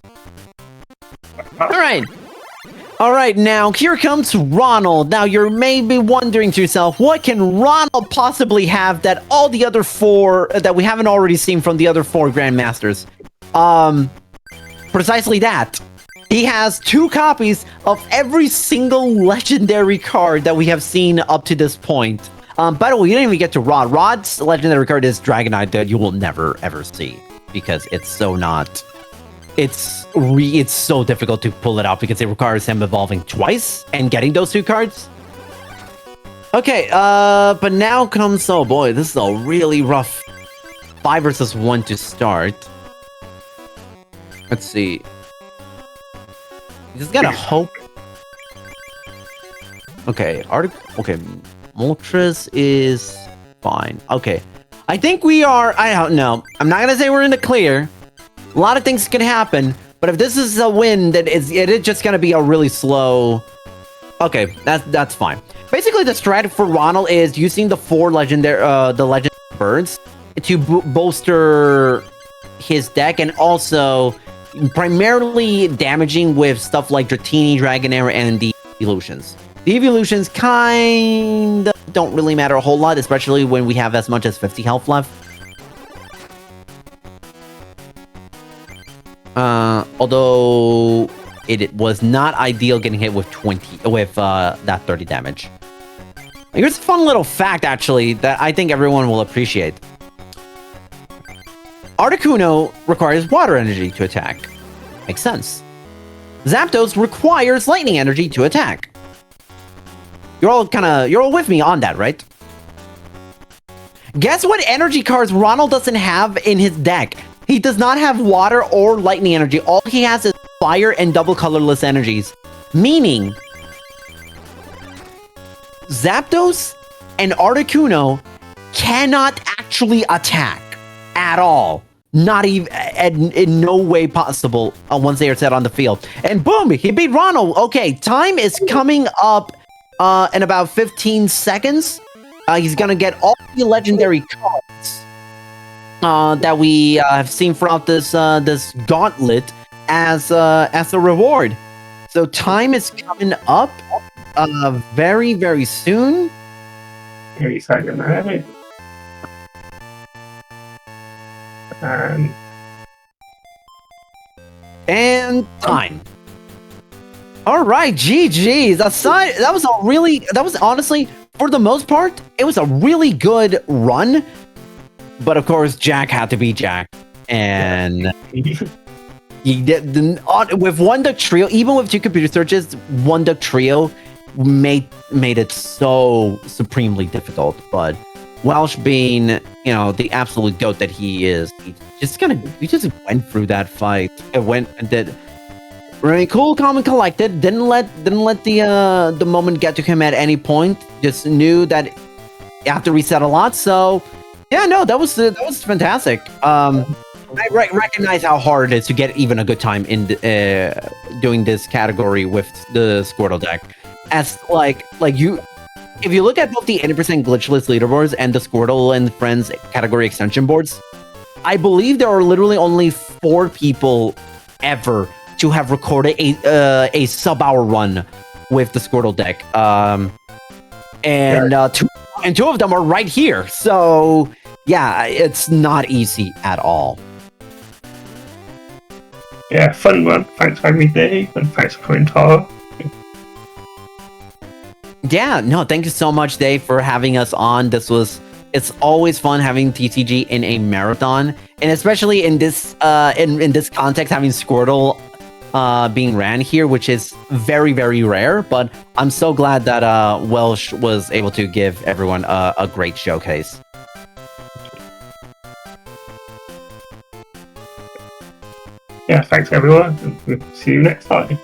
All right, now here comes Ronald. Now you're maybe wondering to yourself, what can Ronald possibly have that all the other four that we haven't already seen from the other four Grandmasters? Precisely that. He has 2 copies of every single legendary card that we have seen up to this point. By the way, you didn't even get to Rod. Rod's legendary card is Dragonite that you will never ever see because it's so not. It's so difficult to pull it out because it requires him evolving twice and getting those 2 cards. Okay, but now comes, oh boy, this is a really rough 5 versus 1 to start. Let's see. You just gotta hope. Okay, okay, Moltres is fine. Okay, I think we are. I don't know. I'm not gonna say we're in the clear. A lot of things can happen, but if this is a win, then it is just gonna be a really slow. Okay, that's fine. Basically, the strat for Ronald is using the 4 legendary birds to bolster his deck, and also primarily damaging with stuff like Dratini, Dragonair, and the Evolutions. The Evolutions kind of don't really matter a whole lot, especially when we have as much as 50 health left. Although it was not ideal getting hit with that 30 damage. Here's a fun little fact, actually, that I think everyone will appreciate. Articuno requires water energy to attack. Makes sense. Zapdos requires lightning energy to attack. You're all with me on that, right? Guess what energy cards Ronald doesn't have in his deck? He does not have water or lightning energy. All he has is fire and double colorless energies. Meaning, Zapdos and Articuno cannot actually attack at all. Not even in no way possible once they are set on the field. And boom, he beat Ronald. Okay, time is coming up in about 15 seconds. He's gonna get all the legendary cards that we have seen throughout this gauntlet as a reward. So time is coming up very, very soon. 30 seconds ahead. And time. All right, GG's. That was honestly, for the most part, it was a really good run. But of course, Jack had to be Jack, and he did with one duck trio. Even with 2 computer searches, one duck trio made it so supremely difficult. But Welsh, being the absolute goat that he is, he just went through that fight. It went and did. Really cool, calm, and collected. Didn't let the moment get to him at any point. Just knew that you have to reset a lot. So yeah, no, that was fantastic. I recognize how hard it is to get even a good time in doing this category with the Squirtle deck. As if you look at both the 80% glitchless leaderboards and the Squirtle and Friends category extension boards, I believe there are literally only 4 people ever to have recorded a sub-hour run with the Squirtle deck. And 2 of them are right here. So yeah, it's not easy at all. Yeah, fun one. Thanks for having me, Dave, and thanks for coming, Tara. Yeah, no, thank you so much, Dave, for having us on. It's always fun having TCG in a marathon, and especially in this in this context, having Squirtle being ran here, which is very, very rare. But I'm so glad that Welsh was able to give everyone a great showcase. Yeah, thanks everyone, and we'll see you next time.